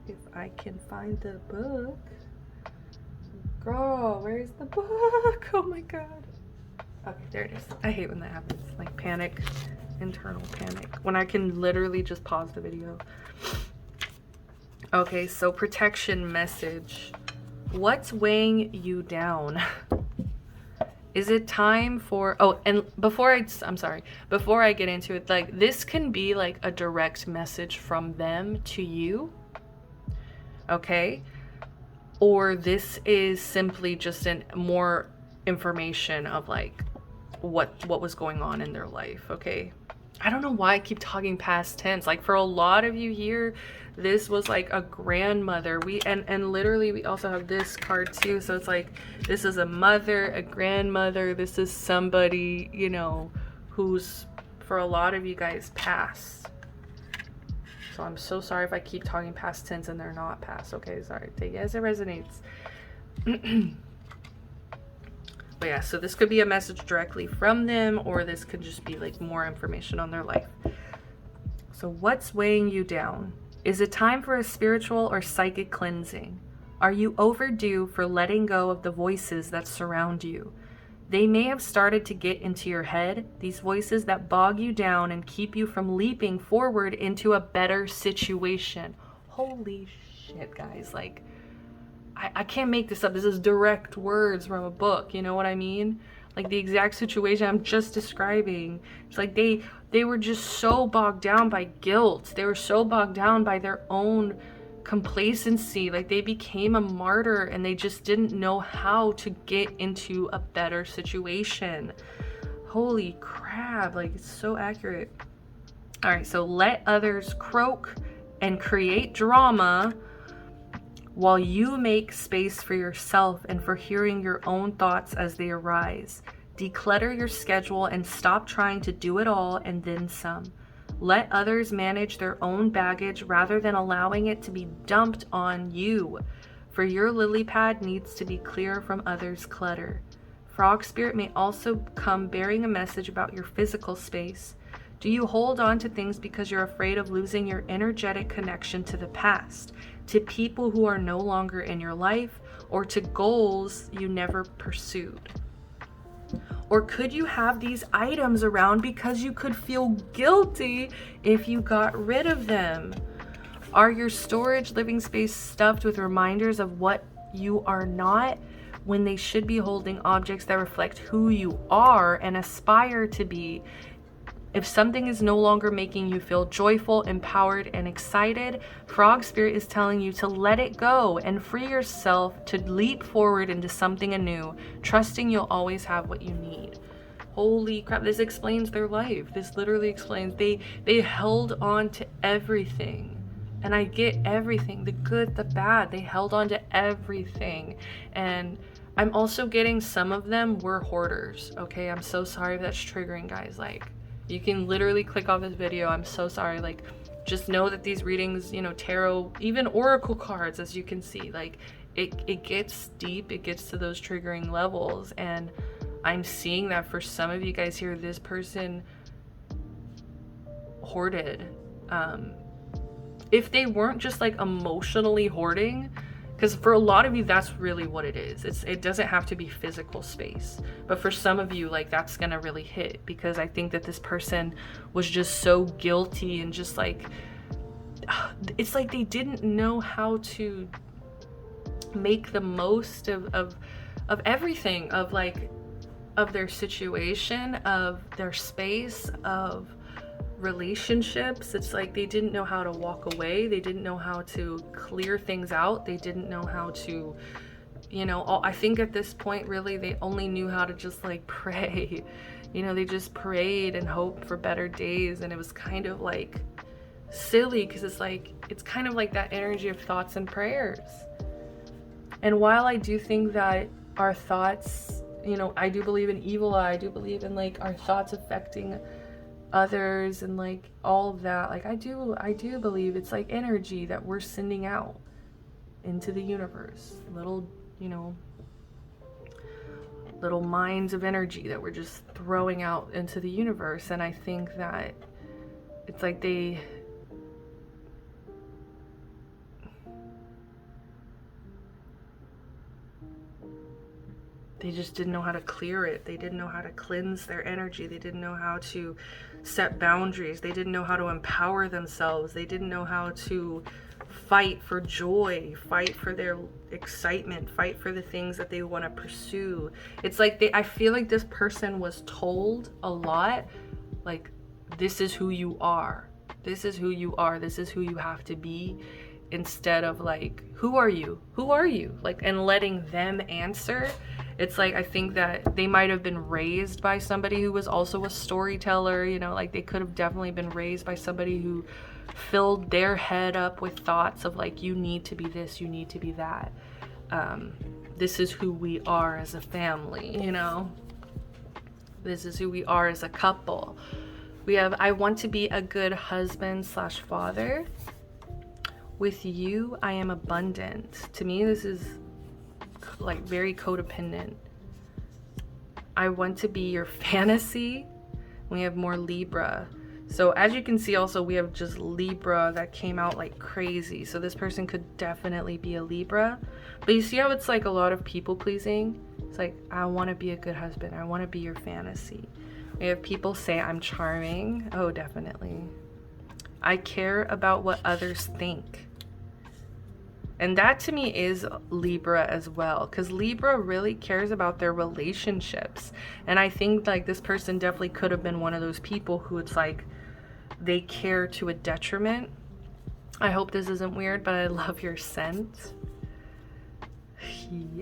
If I can find the book. Girl, where's the book? Oh my god. Okay, there it is. I hate when that happens. Like panic, internal panic. When I can literally just pause the video. Okay, so protection message. What's weighing you down? Is it time for, oh, and before I get into it, like this can be like a direct message from them to you, okay? Or this is simply just more information of like what was going on in their life, okay? I don't know why I keep talking past tense. Like for a lot of you here, this was like a grandmother. And literally we also have this card too. So it's like, this is a mother, a grandmother. This is somebody, you know, who's for a lot of you guys passed. So I'm so sorry if I keep talking past tense and they're not past. Okay, sorry. Take it as it resonates. But yeah, so this could be a message directly from them, or this could just be like more information on their life. So what's weighing you down? Is it time for a spiritual or psychic cleansing? Are you overdue for letting go of the voices that surround you? They may have started to get into your head, these voices that bog you down and keep you from leaping forward into a better situation. Holy shit, guys. Like, I can't make this up. This is direct words from a book. You know what I mean? Like the exact situation I'm just describing. It's like they were just so bogged down by guilt. They were so bogged down by their own complacency. Like they became a martyr and they just didn't know how to get into a better situation. Holy crap. Like it's so accurate. All right. So let others croak and create drama while you make space for yourself and for hearing your own thoughts as they arise. Declutter your schedule and stop trying to do it all and then some. Let others manage their own baggage rather than allowing it to be dumped on you. For your lily pad needs to be clear from others' clutter. Frog Spirit may also come bearing a message about your physical space. Do you hold on to things because you're afraid of losing your energetic connection to the past, to people who are no longer in your life, or to goals you never pursued? Or could you have these items around because you could feel guilty if you got rid of them? Are your storage living space stuffed with reminders of what you are not, when they should be holding objects that reflect who you are and aspire to be? If something is no longer making you feel joyful, empowered, and excited, Frog Spirit is telling you to let it go and free yourself to leap forward into something anew, trusting you'll always have what you need. Holy crap, this explains their life. This literally explains they held on to everything. And I get everything, the good, the bad. They held on to everything. And I'm also getting some of them were hoarders. Okay, I'm so sorry if that's triggering, guys. Like, you can literally click off this video. I'm so sorry. Like, just know that these readings, you know, tarot, even oracle cards, as you can see, like it gets deep. It gets to those triggering levels. And I'm seeing that for some of you guys here, this person hoarded. If they weren't just like emotionally hoarding, because for a lot of you, that's really what it is. It doesn't have to be physical space. But for some of you, like, that's going to really hit, because I think that this person was just so guilty and just like, it's like they didn't know how to make the most of everything, of like, of their situation, of their space, of relationships. It's like they didn't know how to walk away. They didn't know how to clear things out. They didn't know how to, you know, I think at this point, really, they only knew how to just like pray. You know, they just prayed and hoped for better days. And it was kind of like silly because it's like, it's kind of like that energy of thoughts and prayers. And while I do think that our thoughts, you know, I do believe in evil eye, I do believe in like our thoughts affecting others and like all of that, like I do believe it's like energy that we're sending out into the universe, little, you know, little mines of energy that we're just throwing out into the universe. And I think that it's like they just didn't know how to clear it. They didn't know how to cleanse their energy. They didn't know how to set boundaries. They didn't know how to empower themselves. They didn't know how to fight for joy, fight for their excitement, fight for the things that they want to pursue. It's like I feel like this person was told a lot, like, this is who you are. This is who you are. This is who you have to be, instead of like, who are you? Who are you? Like, and letting them answer. It's like, I think that they might have been raised by somebody who was also a storyteller, you know, like they could have definitely been raised by somebody who filled their head up with thoughts of like, you need to be this, you need to be that. This is who we are as a family, you know? This is who we are as a couple. We have, I want to be a good husband / father. With you, I am abundant. To me, this is like very codependent. I want to be your fantasy. We have more Libra. So as you can see, also we have just Libra that came out like crazy. So this person could definitely be a Libra. But you see how it's like a lot of people pleasing? It's like, I want to be a good husband. I want to be your fantasy. We have people say I'm charming. Oh, definitely. I care about what others think. And that to me is Libra as well, because Libra really cares about their relationships. And I think like this person definitely could have been one of those people who it's like they care to a detriment. I hope this isn't weird, but I love your scent.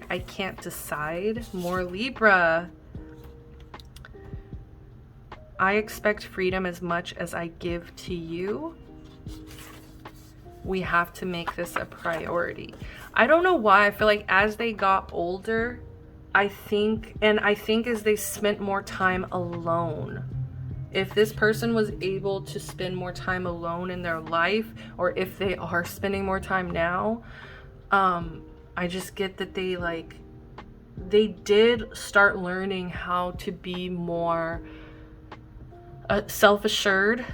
I can't decide. More Libra. I expect freedom as much as I give to you. We have to make this a priority. I don't know why. I feel like as they got older, I think as they spent more time alone, if this person was able to spend more time alone in their life, or if they are spending more time now, I just get that they did start learning how to be more self-assured.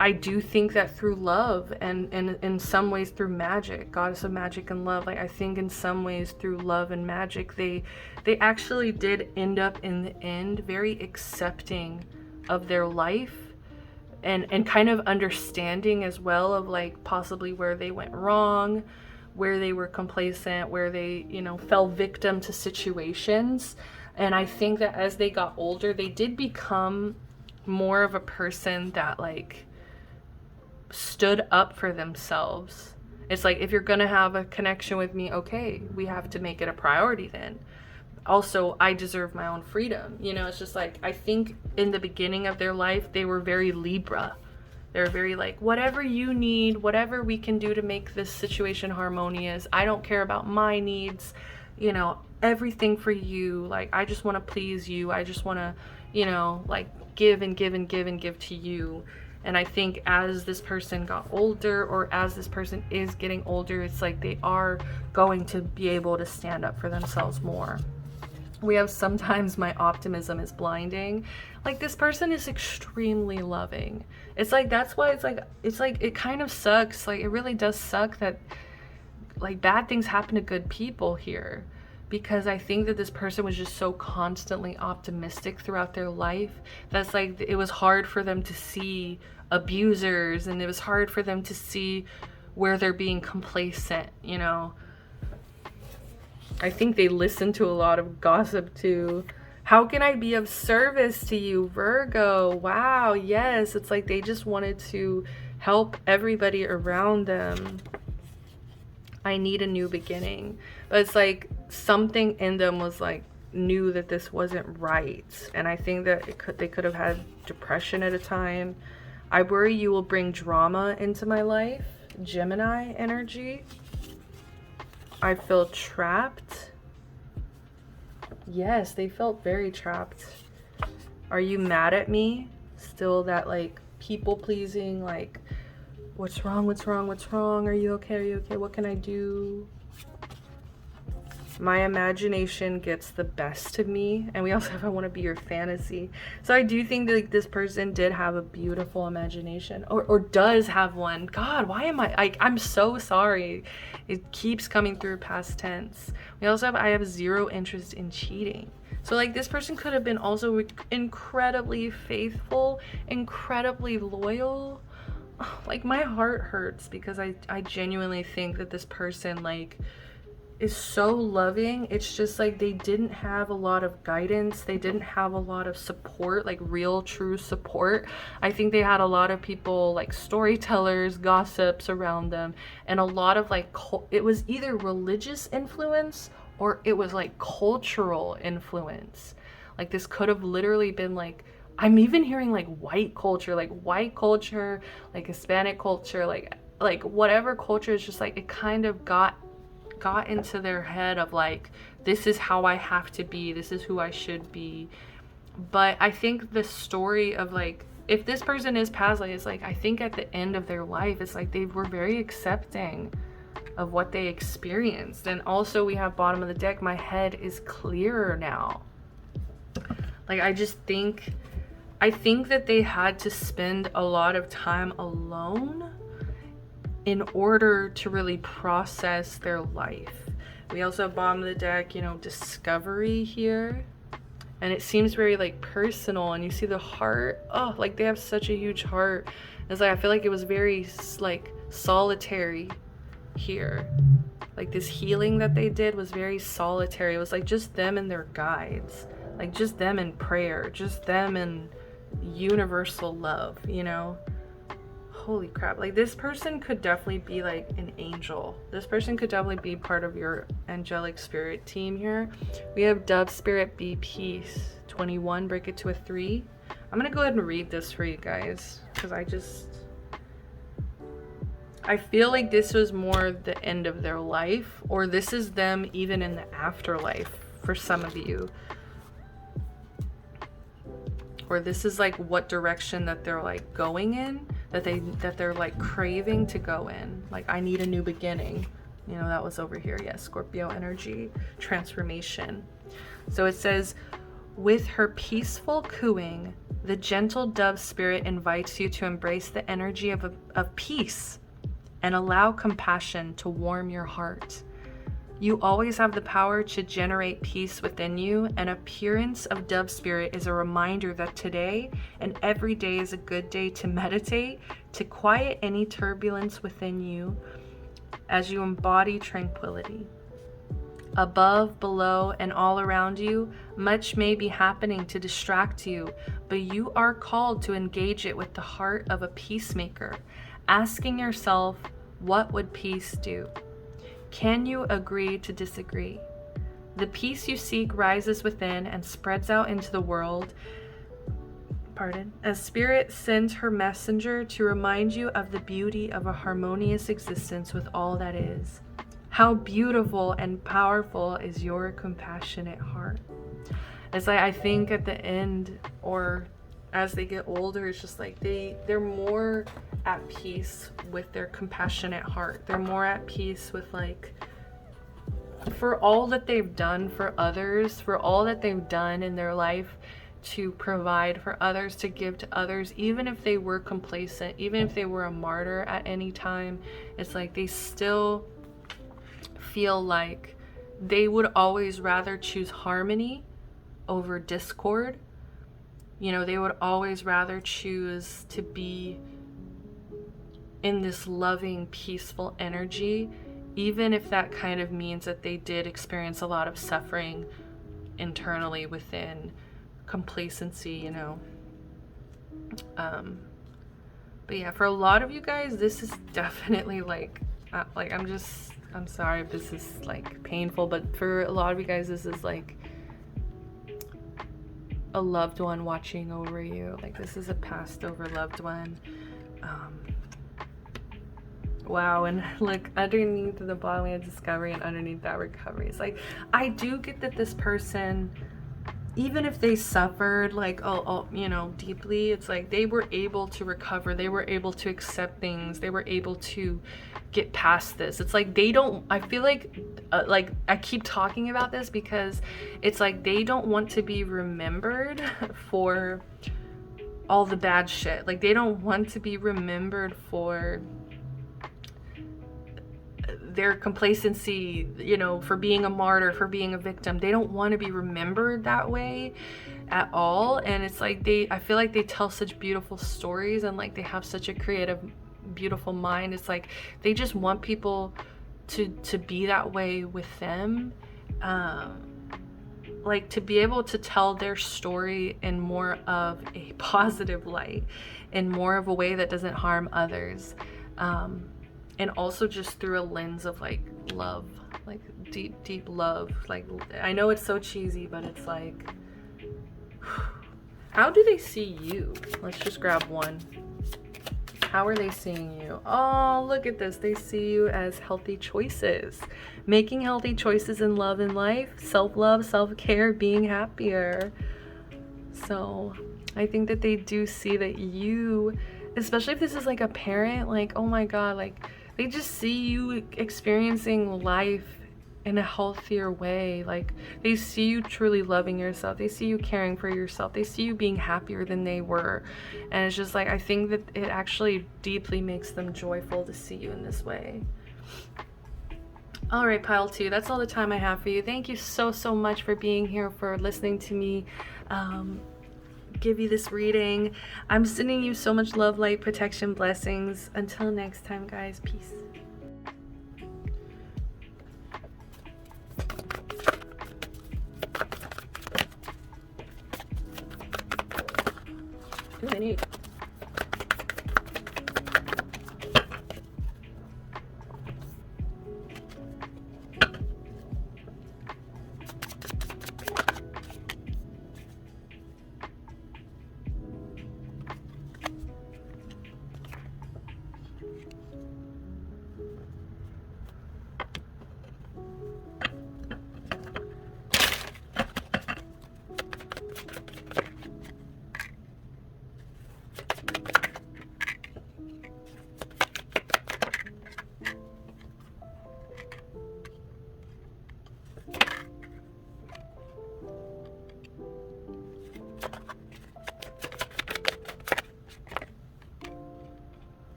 I do think that through love and in some ways through magic, goddess of magic and love, like I think in some ways through love and magic, they actually did end up in the end very accepting of their life and kind of understanding as well of like possibly where they went wrong, where they were complacent, where they, you know, fell victim to situations. And I think that as they got older, they did become more of a person that like stood up for themselves. It's like, if you're gonna have a connection with me, okay, we have to make it a priority then. Also, I deserve my own freedom. You know, it's just like, I think in the beginning of their life, they were very Libra. They're very like, whatever you need, whatever we can do to make this situation harmonious. I don't care about my needs, you know, everything for you. Like, I just want to please you. I just want to, you know, like give and give and give and give to you. And I think as this person got older, or as this person is getting older, it's like they are going to be able to stand up for themselves more. We have sometimes my optimism is blinding. Like, this person is extremely loving. It's like, that's why it's like it kind of sucks. Like, it really does suck that like bad things happen to good people here, because I think that this person was just so constantly optimistic throughout their life that's like it was hard for them to see abusers, and it was hard for them to see where they're being complacent, you know. I think they listen to a lot of gossip too. How can I be of service to you, Virgo? Wow, yes. It's like they just wanted to help everybody around them. I need a new beginning. But it's like something in them was like knew that this wasn't right. And I think that they could have had depression at a time. I worry you will bring drama into my life. Gemini energy. I feel trapped. Yes, they felt very trapped. Are you mad at me? Still that like people pleasing, like what's wrong, what's wrong, what's wrong? Are you okay, are you okay? What can I do? My imagination gets the best of me. And we also have I want to be your fantasy. So I do think that like this person did have a beautiful imagination, or does have one. God, why am I'm so sorry. It keeps coming through past tense. We also have I have zero interest in cheating. So like this person could have been also incredibly faithful, incredibly loyal. Like my heart hurts because I genuinely think that this person like is so loving. It's just like they didn't have a lot of guidance. They didn't have a lot of support, like real true support. I think they had a lot of people like storytellers, gossips around them, and a lot of like it was either religious influence or it was like cultural influence. Like this could have literally been like, I'm even hearing like white culture, like Hispanic culture, like whatever culture. Is just like it kind of got into their head of like, this is how I have to be, this is who I should be. But I think the story of like, if this person is past, like, it's like I think at the end of their life, it's like they were very accepting of what they experienced. And also we have bottom of the deck, my head is clearer now. Like I think that they had to spend a lot of time alone in order to really process their life. We also have bottom of the deck, you know, discovery here. And it seems very like personal, and you see the heart. Oh, like they have such a huge heart. It's like I feel like it was very like solitary here. Like this healing that they did was very solitary. It was like just them and their guides. Like just them in prayer, just them in universal love, you know? Holy crap. Like this person could definitely be like an angel. This person could definitely be part of your angelic spirit team here. We have dove spirit, be peace. 21, break it to a 3. I'm gonna go ahead and read this for you guys because I feel like this was more the end of their life, or this is them even in the afterlife for some of you. Or this is like what direction that they're like going in, that they're like craving to go in. Like I need a new beginning. You know, that was over here. Yes, Scorpio energy, transformation. So it says, with her peaceful cooing, the gentle dove spirit invites you to embrace the energy of peace and allow compassion to warm your heart. You always have the power to generate peace within you. An appearance of dove spirit is a reminder that today and every day is a good day to meditate, to quiet any turbulence within you as you embody tranquility. Above, below, and all around you, much may be happening to distract you, but you are called to engage it with the heart of a peacemaker, asking yourself, what would peace do? Can you agree to disagree? The peace you seek rises within and spreads out into the world. As Spirit sends her messenger to remind you of the beauty of a harmonious existence with all that is. How beautiful and powerful is your compassionate heart. It's like I think at the end, or as they get older, it's just like they're more at peace with their compassionate heart. They're more at peace with like, for all that they've done for others, for all that they've done in their life to provide for others, to give to others, even if they were complacent, even if they were a martyr at any time, it's like they still feel like they would always rather choose harmony over discord. You know, they would always rather choose to be in this loving, peaceful energy, even if that kind of means that they did experience a lot of suffering internally within complacency, you know. But yeah, for a lot of you guys, this is definitely like I'm sorry if this is like painful, but for a lot of you guys, this is like a loved one watching over you. Like this is a passed over loved one. Wow, and like underneath the bottom we have discovery, and underneath that recovery. It's like, I do get that this person, even if they suffered like you know, deeply, it's like they were able to recover, they were able to accept things, they were able to get past this. It's like they don't, I feel like I keep talking about this because it's like they don't want to be remembered for all the bad shit. Like they don't want to be remembered for their complacency, you know, for being a martyr, for being a victim. They don't want to be remembered that way at all. And it's like I feel like they tell such beautiful stories, and like they have such a creative, beautiful mind. It's like they just want people to be that way with them, like to be able to tell their story in more of a positive light, in more of a way that doesn't harm others, and also just through a lens of like love, like deep love. Like I know it's so cheesy, but it's like, how do they see you? Let's just grab one. How are they seeing you? Oh, look at this. They see you as healthy choices, making healthy choices in love and life, self-love, self-care, being happier. So I think that they do see that you, especially if this is like a parent, like, oh my God, like they just see you experiencing life in a healthier way. Like they see you truly loving yourself, they see you caring for yourself, they see you being happier than they were. And it's just like, I think that it actually deeply makes them joyful to see you in this way. All right, pile 2, that's all the time I have for you. Thank you so much for being here, for listening to me give you this reading. I'm sending you so much love, light, protection, blessings. Until next time, guys, peace. Ooh, I need.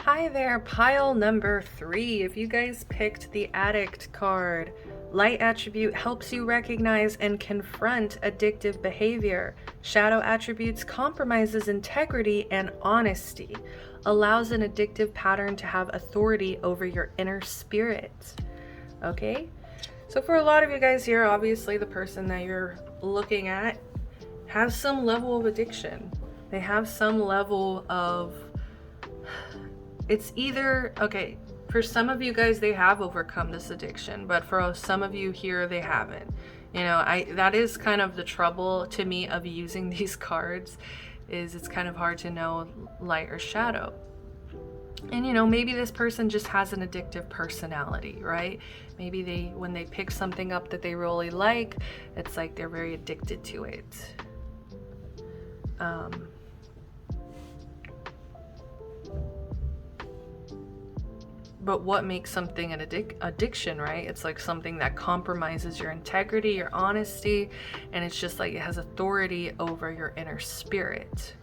Hi there, pile number 3. If you guys picked the Addict card, light attribute helps you recognize and confront addictive behavior. Shadow attributes compromises integrity and honesty, allows an addictive pattern to have authority over your inner spirit. Okay, so for a lot of you guys here, obviously the person that you're looking at has some level of addiction. They have some level of, it's either, okay, for some of you guys, they have overcome this addiction, but for some of you here, they haven't. You know, that is kind of the trouble to me of using these cards, is it's kind of hard to know light or shadow. And you know, maybe this person just has an addictive personality, right? Maybe when they pick something up that they really like, it's like they're very addicted to it. But what makes something an addiction, right? It's like something that compromises your integrity, your honesty, and it's just like it has authority over your inner spirit.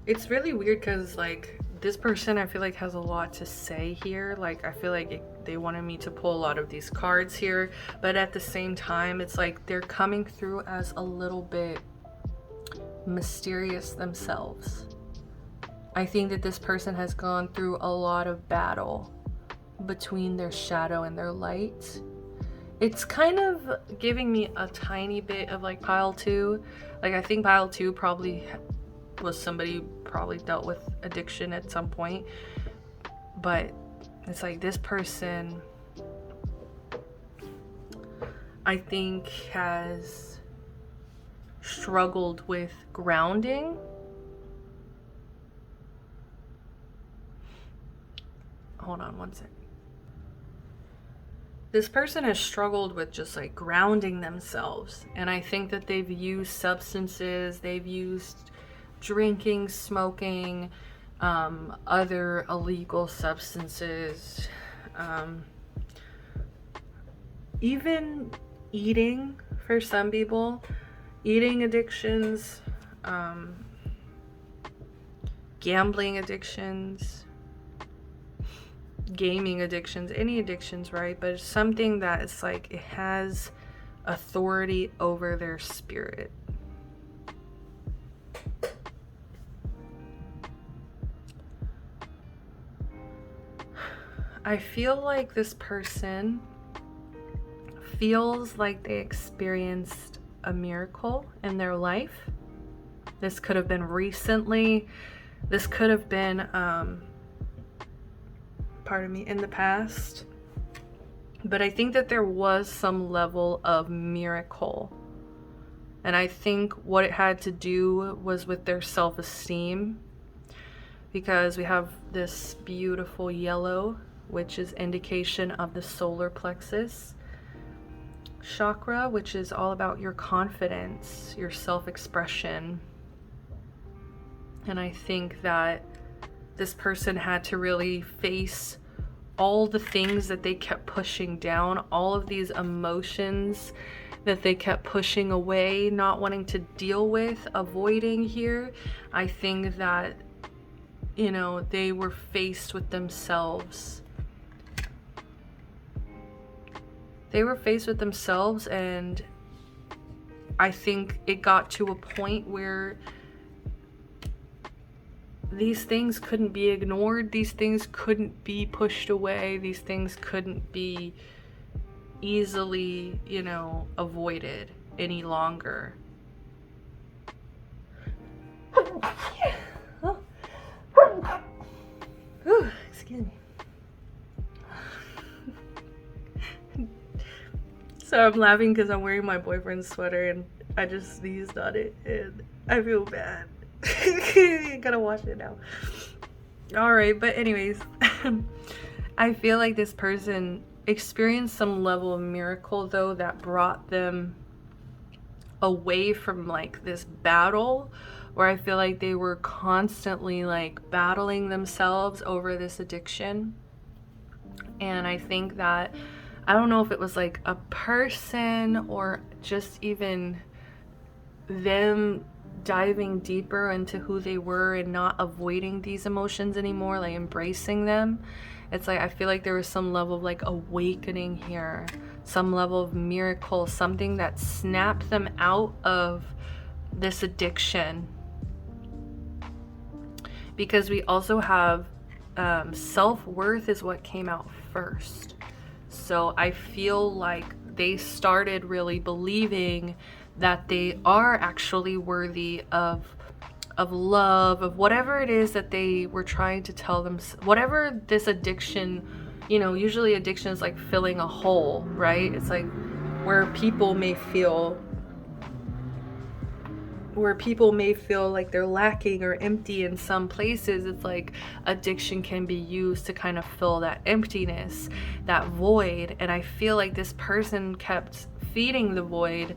It's really weird because, like, this person I feel like has a lot to say here. Like, I feel like they wanted me to pull a lot of these cards here, but at the same time, it's like they're coming through as a little bit mysterious themselves. I think that this person has gone through a lot of battle between their shadow and their light. It's kind of giving me a tiny bit of like pile 2. Like, I think pile 2 probably was somebody who probably dealt with addiction at some point, but it's like this person, I think, has struggled with grounding. Hold on one second. This person has struggled with just like grounding themselves, and I think that they've used substances, they've used drinking, smoking, other illegal substances, even eating for some people, eating addictions, gambling addictions, gaming addictions, any addictions, right? But it's something that it's like it has authority over their spirit. I feel like this person feels like they experienced a miracle in their life. This could have been recently. This could have been, in the past. But I think that there was some level of miracle. And I think what it had to do was with their self-esteem. Because we have this beautiful yellow, which is indication of the solar plexus chakra, which is all about your confidence, your self-expression. And I think that this person had to really face all the things that they kept pushing down, all of these emotions that they kept pushing away, not wanting to deal with, avoiding here. I think that, you know, they were faced with themselves. They were faced with themselves, and I think it got to a point where these things couldn't be ignored, these things couldn't be pushed away, these things couldn't be easily, you know, avoided any longer. Excuse me. So I'm laughing because I'm wearing my boyfriend's sweater and I just sneezed on it and I feel bad. I gotta wash it now. Alright, but anyways, I feel like this person experienced some level of miracle though that brought them away from like this battle where I feel like they were constantly like battling themselves over this addiction. And I think that, I don't know if it was like a person or just even them diving deeper into who they were and not avoiding these emotions anymore, like embracing them. It's like I feel like there was some level of like awakening here, some level of miracle, something that snapped them out of this addiction. Because we also have self-worth is what came out first. So I feel like they started really believing that they are actually worthy of love, of whatever it is that they were trying to tell them, whatever this addiction, you know, usually addiction is like filling a hole, right? It's like where people may feel like they're lacking or empty in some places. It's like addiction can be used to kind of fill that emptiness, that void. And I feel like this person kept feeding the void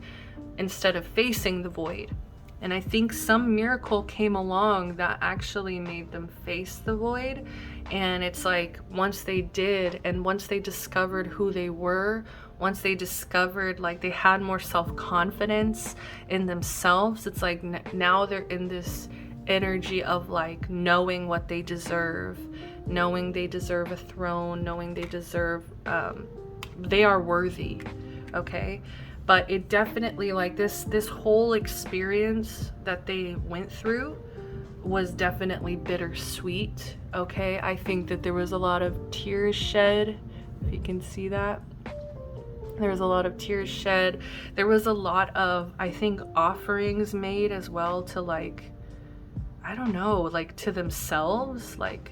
instead of facing the void. And I think some miracle came along that actually made them face the void. And it's like once they did, and once they discovered who they were, once they discovered like they had more self-confidence in themselves, it's like now they're in this energy of like knowing what they deserve, knowing they deserve a throne, knowing they deserve, they are worthy, okay? But it definitely, like, this whole experience that they went through was definitely bittersweet, okay? I think that there was a lot of tears shed, if you can see that. There was a lot of tears shed. There was a lot of, I think, offerings made as well to, like, I don't know, like, to themselves. Like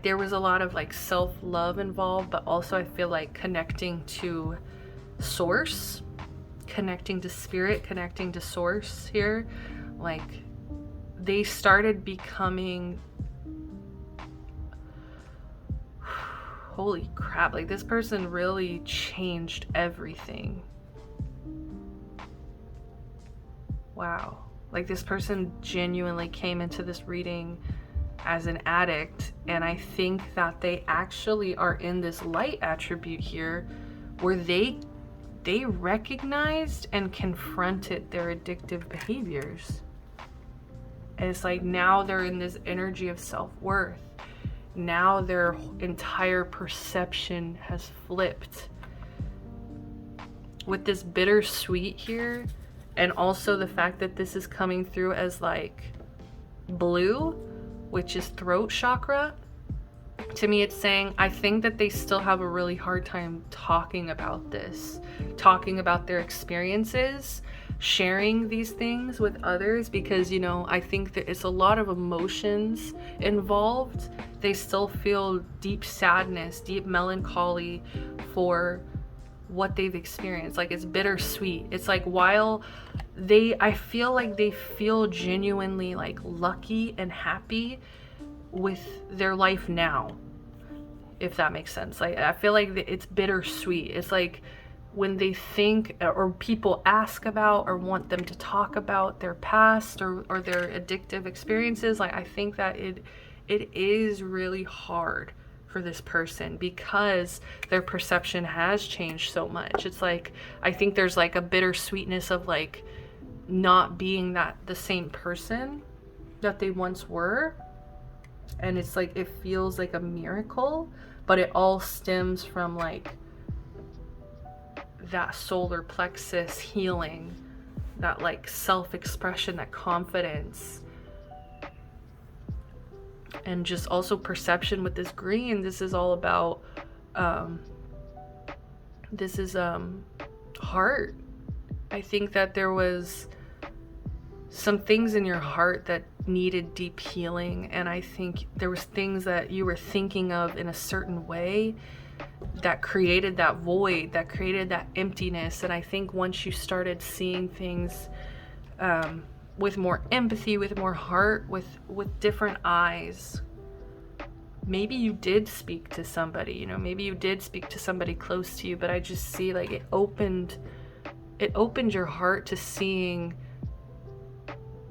there was a lot of, like, self-love involved, but also I feel like connecting to source, connecting to spirit, connecting to source here. Like, they started becoming, holy crap, like, this person really changed everything. Wow. Like, this person genuinely came into this reading as an addict, and I think that they actually are in this light attribute here where they recognized and confronted their addictive behaviors. And it's like now they're in this energy of self-worth. Now their entire perception has flipped. With this bittersweet here, and also the fact that this is coming through as like blue, which is throat chakra, to me it's saying I think that they still have a really hard time talking about this, talking about their experiences, sharing these things with others, because, you know, I think that it's a lot of emotions involved. They still feel deep sadness, deep melancholy for what they've experienced. Like, it's bittersweet. It's like, while I feel like they feel genuinely like lucky and happy with their life now, if that makes sense. Like, I feel like it's bittersweet. It's like when they think, or people ask about or want them to talk about their past or their addictive experiences, like, I think that it is really hard for this person because their perception has changed so much. It's like, I think there's like a bittersweetness of like not being the same person that they once were. And it's like, it feels like a miracle, but it all stems from like that solar plexus healing, that like self-expression, that confidence, and just also perception with this green. This is all about heart. I think that there was some things in your heart that needed deep healing, and I think there was things that you were thinking of in a certain way that created that void, that created that emptiness. And I think once you started seeing things with more empathy, with more heart, with different eyes, maybe you did speak to somebody, you know, maybe you did speak to somebody close to you, but I just see like it opened your heart to seeing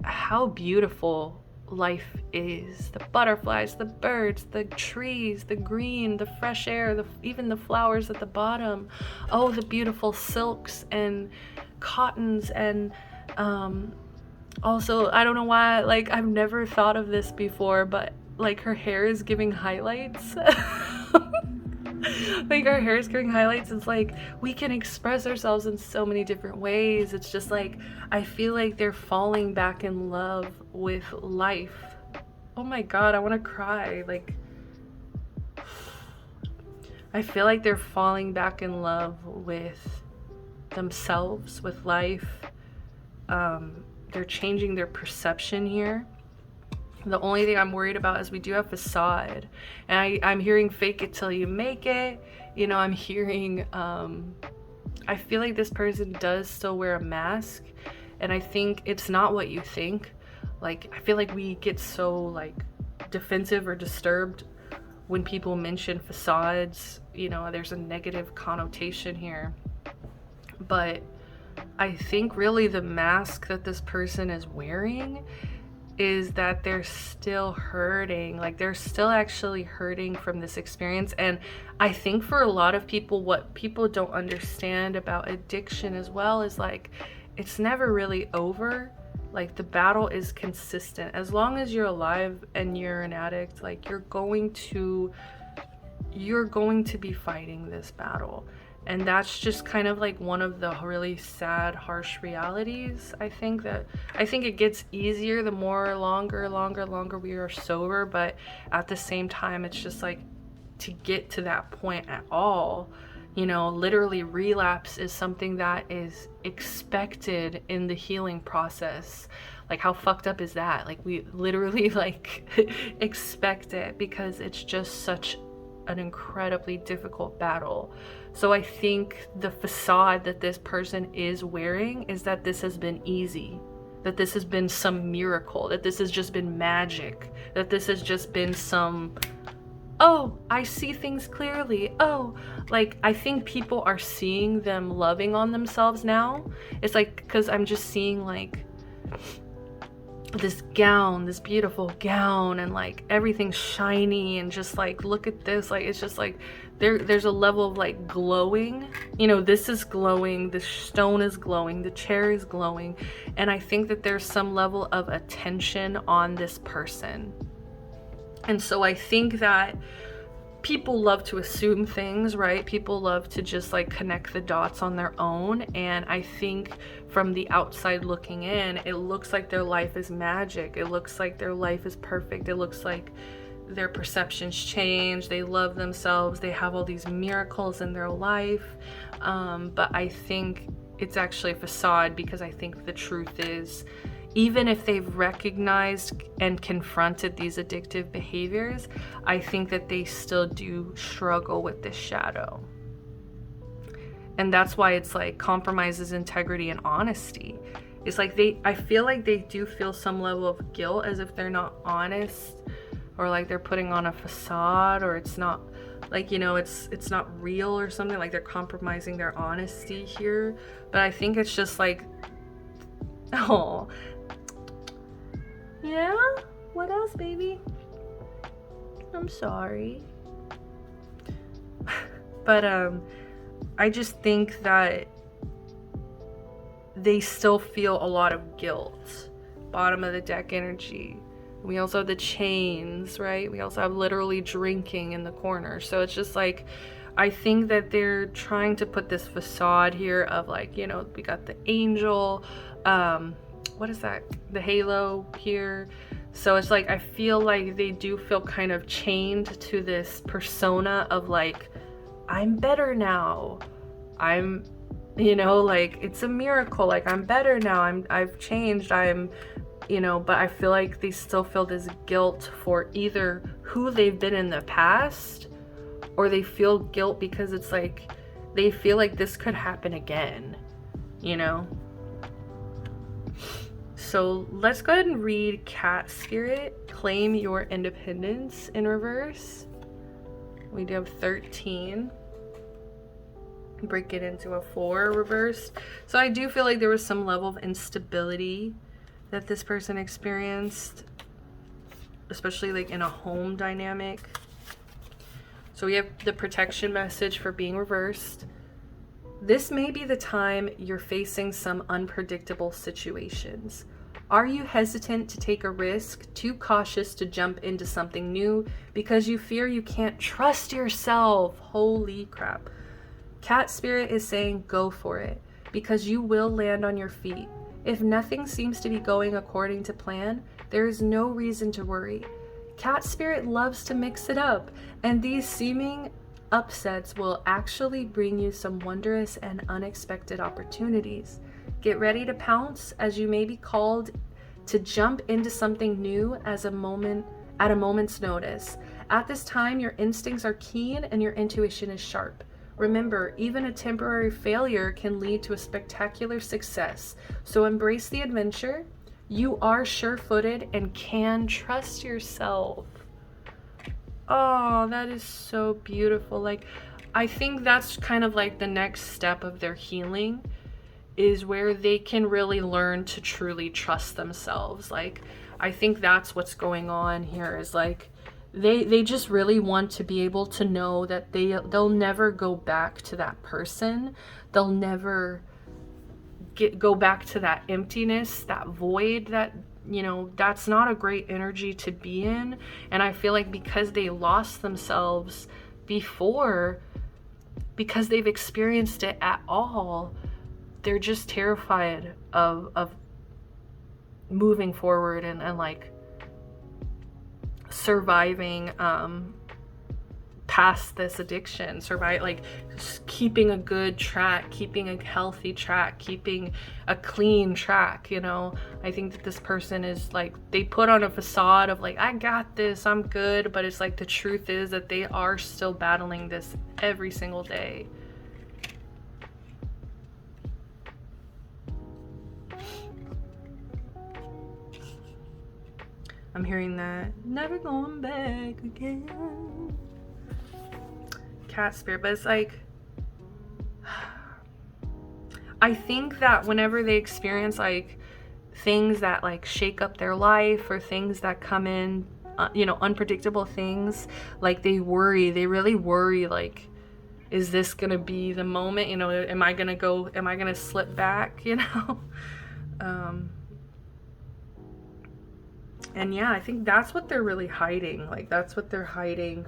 how beautiful life is. The butterflies, the birds, the trees, the green, the fresh air, even the flowers at the bottom. Oh, the beautiful silks and cottons. And also, I don't know why, like, I've never thought of this before, but like her hair is giving highlights. Like, our hair is giving highlights. It's like we can express ourselves in so many different ways. It's just like, I feel like they're falling back in love with life. Oh my god, I want to cry. Like, I feel like they're falling back in love with themselves, with life. They're changing their perception here. The only thing I'm worried about is we do have facade, and I'm hearing fake it till you make it. You know, I'm hearing, I feel like this person does still wear a mask, and I think it's not what you think. Like, I feel like we get so like defensive or disturbed when people mention facades. You know, there's a negative connotation here, but I think really the mask that this person is wearing is that they're still hurting. Like, they're still actually hurting from this experience. And I think for a lot of people, what people don't understand about addiction as well is like, it's never really over. Like the battle is consistent. As long as you're alive and you're an addict, like you're going to be fighting this battle. And that's just kind of like one of the really sad, harsh realities. I think it gets easier the more longer we are sober, but at the same time, it's just like, to get to that point at all, you know, literally relapse is something that is expected in the healing process. Like, how fucked up is that? Like, we literally like expect it, because it's just such an incredibly difficult battle. So I think the facade that this person is wearing is that this has been easy, that this has been some miracle, that this has just been magic, that this has just been some, oh, I see things clearly. Oh, like, I think people are seeing them loving on themselves now. It's like, because I'm just seeing like this gown, this beautiful gown, and like everything's shiny, and just like, look at this. Like, it's just like there's a level of like glowing, you know, this is glowing, the stone is glowing, the chair is glowing. And I think that there's some level of attention on this person. And so I think that people love to assume things, right? People love to just like connect the dots on their own. And I think from the outside looking in, it looks like their life is magic. It looks like their life is perfect. It looks like their perceptions change. They love themselves. They have all these miracles in their life. But I think it's actually a facade, because I think the truth is, even if they've recognized and confronted these addictive behaviors, I think that they still do struggle with this shadow. And that's why it's like compromises integrity and honesty. It's like I feel like they do feel some level of guilt, as if they're not honest, or like they're putting on a facade, or it's not like, you know, it's not real or something, like they're compromising their honesty here. But I think it's just like, oh, yeah, what else, baby? I'm sorry. But I just think that they still feel a lot of guilt. Bottom of the deck energy. We also have the chains, right? We also have literally drinking in the corner. So it's just like, I think that they're trying to put this facade here of like, you know, we got the angel, what is that? The halo here. So it's like, I feel like they do feel kind of chained to this persona of like, I'm better now. I'm, you know, like, it's a miracle. Like, I'm better now. I've changed. You know, but I feel like they still feel this guilt for either who they've been in the past, or they feel guilt because it's like, they feel like this could happen again, you know? So let's go ahead and read Cat Spirit, Claim Your Independence in reverse. We do have 13. Break it into a 4 reverse. So I do feel like there was some level of instability that this person experienced, especially like in a home dynamic. So we have the protection message for being reversed. This may be the time you're facing some unpredictable situations. Are you hesitant to take a risk, too cautious to jump into something new because you fear you can't trust yourself? Holy crap. Cat Spirit is saying go for it, because you will land on your feet. If nothing seems to be going according to plan, there is no reason to worry. Cat Spirit loves to mix it up, and these seeming upsets will actually bring you some wondrous and unexpected opportunities. Get ready to pounce, as you may be called to jump into something new at a moment's notice. At this time, your instincts are keen and your intuition is sharp. Remember, even a temporary failure can lead to a spectacular success. So embrace the adventure. You are sure-footed and can trust yourself. Oh, that is so beautiful. Like, I think that's kind of like the next step of their healing, is where they can really learn to truly trust themselves. Like, I think that's what's going on here, is like, they just really want to be able to know that they'll never go back to that person. They'll never go back to that emptiness, that void, that, you know, that's not a great energy to be in. And I feel like because they lost themselves before, because they've experienced it at all, they're just terrified of moving forward and like surviving past this addiction, survive, like keeping a good track, keeping a healthy track, keeping a clean track, you know. I think that this person is like, they put on a facade of like, I got this, I'm good, but it's like the truth is that they are still battling this every single day. I'm hearing that never going back again, cat spirit. But it's like, I think that whenever they experience like things that like shake up their life, or things that come in, you know, unpredictable things, like they worry, they really worry, like, is this gonna be the moment, you know, am I gonna slip back, you know? And yeah, I think that's what they're really hiding. Like, that's what they're hiding.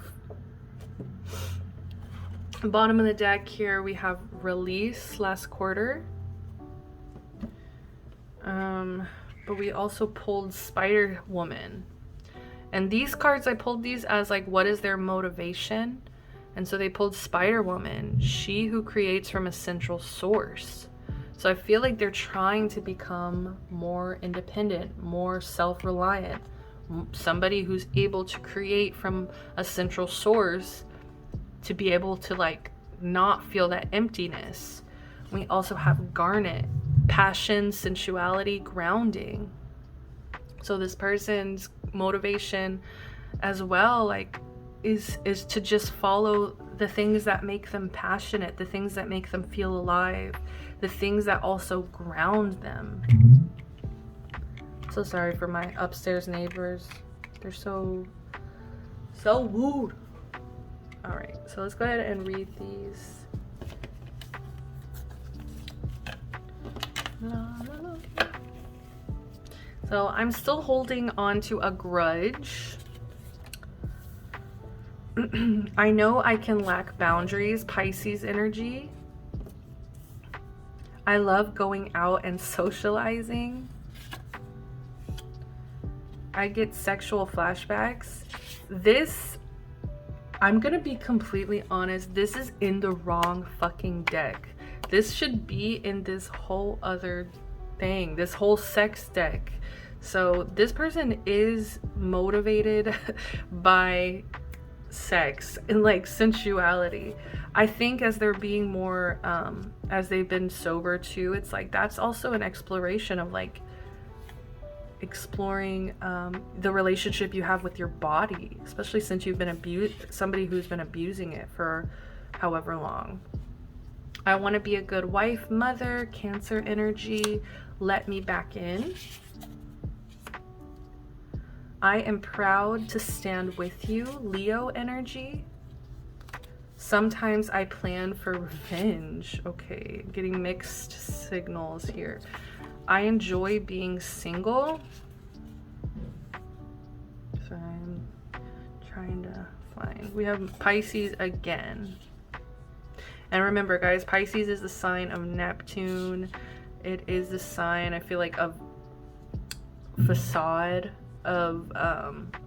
Bottom of the deck here, we have release, last quarter. But we also pulled Spider Woman. And these cards, I pulled these as like, what is their motivation? And so they pulled Spider Woman, she who creates from a central source. So I feel like they're trying to become more independent, more self-reliant, somebody who's able to create from a central source, to be able to like not feel that emptiness. We also have Garnet, passion, sensuality, grounding. So this person's motivation as well, like, is to just follow the things that make them passionate, the things that make them feel alive, the things that also ground them. So sorry for my upstairs neighbors. They're so rude. All right, so let's go ahead and read these. So I'm still holding on to a grudge. I know I can lack boundaries, Pisces energy. I love going out and socializing. I get sexual flashbacks. This, I'm gonna be completely honest, this is in the wrong fucking deck. This should be in this whole other thing, this whole sex deck. So this person is motivated by sex and like sensuality. I think as they're being more as they've been sober too, it's like that's also an exploration of like exploring the relationship you have with your body, especially since you've been somebody who's been abusing it for however long. I want to be a good wife, mother, Cancer energy, let me back in. I am proud to stand with you, Leo energy. Sometimes I plan for revenge. Okay, getting mixed signals here. I enjoy being single. So I'm trying to find. We have Pisces again. And remember, guys, Pisces is the sign of Neptune. It is the sign, I feel like, of facade, of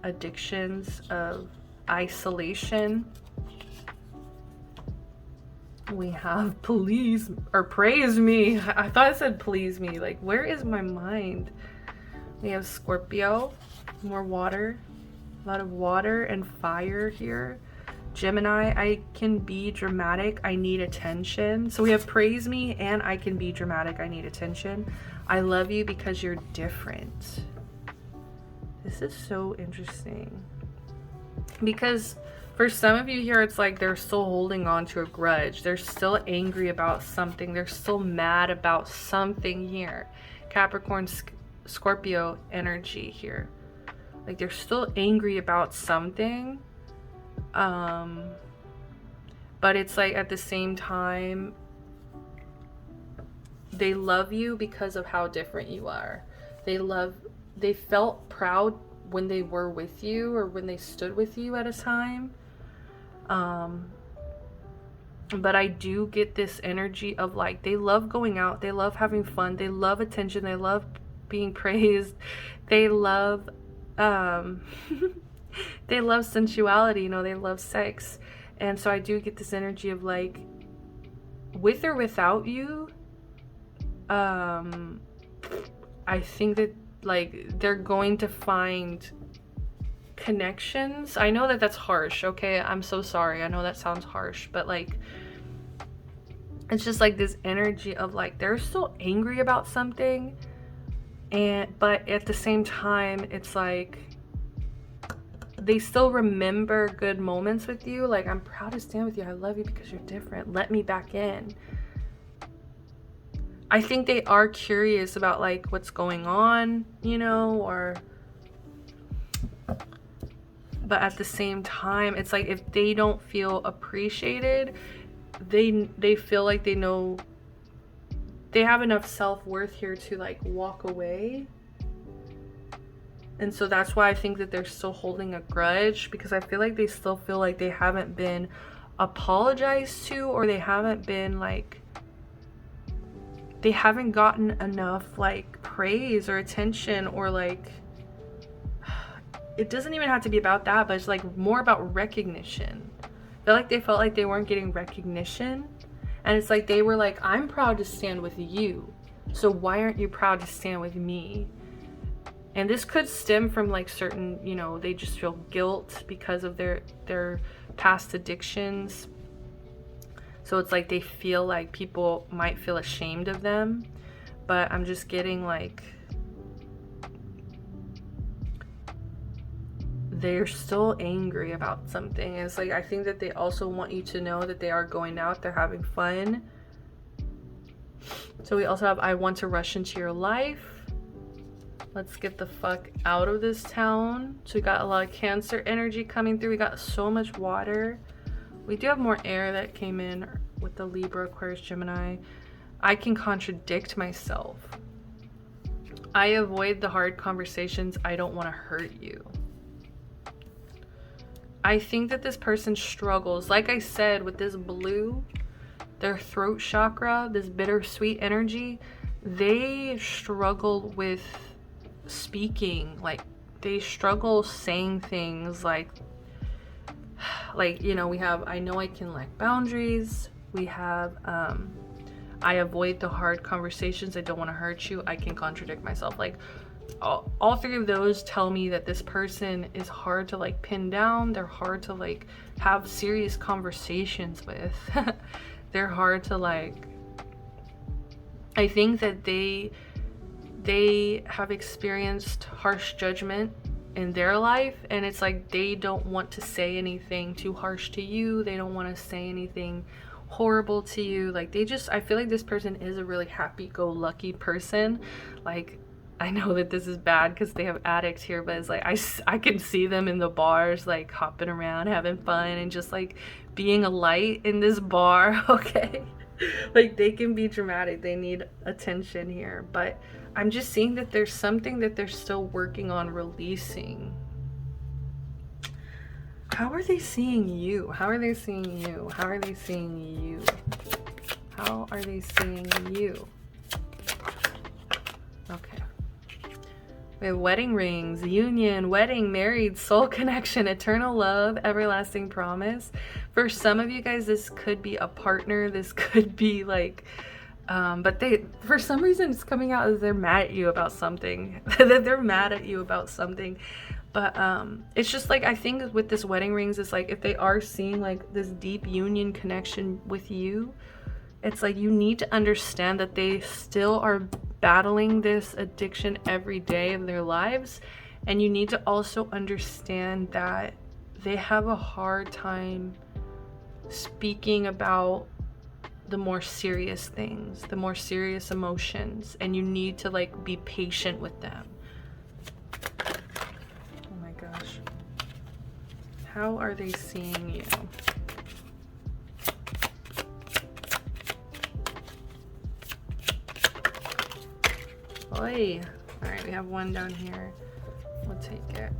addictions, of isolation. We have please or praise me. I thought it said please me. Like, where is my mind? We have Scorpio, more water, a lot of water and fire here. Gemini, I can be dramatic, I need attention. So we have praise me and I can be dramatic, I need attention. I love you because you're different. This is so interesting. Because for some of you here, it's like they're still holding on to a grudge. They're still angry about something. They're still mad about something here. Capricorn, Scorpio energy here. Like they're still angry about something. But it's like at the same time, they love you because of how different you are. They felt proud when they were with you or when they stood with you at a time. But I do get this energy of like, they love going out, they love having fun, they love attention, they love being praised, they love they love sensuality, you know, they love sex. And so I do get this energy of like, with or without you, I think that like they're going to find connections. I know that that's harsh, okay? I'm so sorry. I know that sounds harsh, but like, it's just like this energy of like, they're still angry about something, but at the same time, it's like they still remember good moments with you. Like, I'm proud to stand with you. I love you because you're different. Let me back in. I think they are curious about like what's going on, you know, but at the same time, it's like if they don't feel appreciated, they feel like they know they have enough self-worth here to like walk away. And so that's why I think that they're still holding a grudge, because I feel like they still feel like they haven't been apologized to, or they haven't been like, they haven't gotten enough like praise or attention, or like, it doesn't even have to be about that, but it's like more about recognition. I feel like they felt like they weren't getting recognition, and it's like they were like, I'm proud to stand with you, so why aren't you proud to stand with me? And this could stem from like certain, you know, they just feel guilt because of their past addictions. So it's like they feel like people might feel ashamed of them. But I'm just getting like, they're still angry about something. And it's like, I think that they also want you to know that they are going out, they're having fun. So we also have, I want to rush into your life. Let's get the fuck out of this town. So we got a lot of Cancer energy coming through. We got so much water. We do have more air that came in with the Libra, Aquarius, Gemini. I can contradict myself. I avoid the hard conversations. I don't want to hurt you. I think that this person struggles. Like I said, with this blue, their throat chakra, this bittersweet energy, they struggle with speaking. Like, they struggle saying things like, you know, we have, I know I can lack boundaries. We have, I avoid the hard conversations. I don't want to hurt you. I can contradict myself. Like, all three of those tell me that this person is hard to like pin down. They're hard to like have serious conversations with. They're hard to like, I think that they have experienced harsh judgment in their life, and it's like they don't want to say anything too harsh to you. They don't want to say anything horrible to you. Like, they just, I feel like this person is a really happy-go-lucky person. Like, I know that this is bad because they have addicts here, but it's like I can see them in the bars, like hopping around, having fun, and just like being a light in this bar. Okay, like they can be dramatic. They need attention here, but I'm just seeing that there's something that they're still working on releasing. How are they seeing you? How are they seeing you? How are they seeing you? How are they seeing you? Okay. We have wedding rings, union, wedding, married, soul connection, eternal love, everlasting promise. For some of you guys, this could be a partner. This could be like, but they, for some reason, it's coming out as they're mad at you about something. That they're mad at you about something. But it's just like, I think with this wedding rings, it's like if they are seeing like this deep union connection with you, it's like you need to understand that they still are battling this addiction every day of their lives. And you need to also understand that they have a hard time speaking about the more serious things, the more serious emotions, and you need to like be patient with them. Oh my gosh. How are they seeing you? Oi. All right, we have one down here. We'll take it.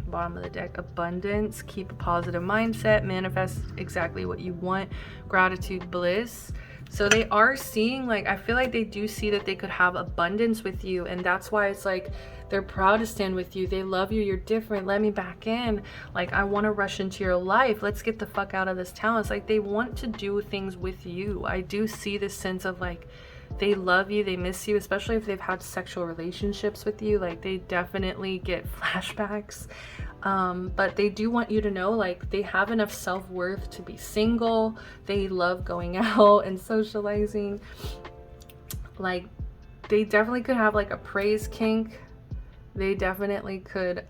Bottom of the deck, abundance, keep a positive mindset, manifest exactly what you want, gratitude, bliss. So they are seeing, like, I feel like they do see that they could have abundance with you, and that's why it's like they're proud to stand with you. They love you. You're different. Let me back in. Like, I want to rush into your life. Let's get the fuck out of this town. It's like they want to do things with you. I do see this sense of like they love you, they miss you, especially if they've had sexual relationships with you. Like, they definitely get flashbacks. But they do want you to know, like, they have enough self-worth to be single. They love going out and socializing. Like, they definitely could have like a praise kink. They definitely could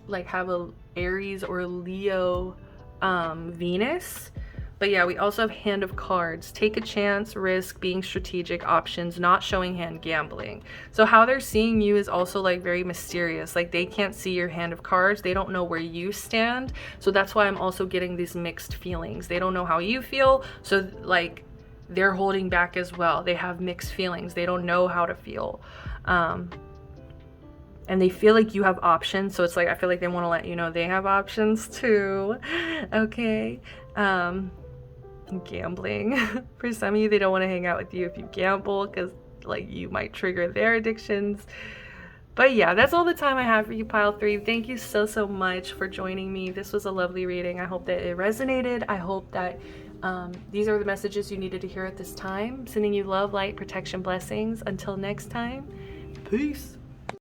like have a Aries or Leo Venus. But yeah, we also have Hand of Cards. Take a chance, risk, being strategic, options, not showing hand, gambling. So how they're seeing you is also like very mysterious. Like, they can't see your Hand of Cards. They don't know where you stand. So that's why I'm also getting these mixed feelings. They don't know how you feel. So like they're holding back as well. They have mixed feelings. They don't know how to feel. And they feel like you have options. So it's like, I feel like they want to let you know they have options too. Okay. Gambling. For some of you, they don't want to hang out with you if you gamble, because like you might trigger their addictions. But yeah, that's all the time I have for you, pile 3. Thank you so much for joining me. This was a lovely reading. I hope that it resonated. I hope that these are the messages you needed to hear at this time. Sending you love, light, protection, blessings. Until next time, peace.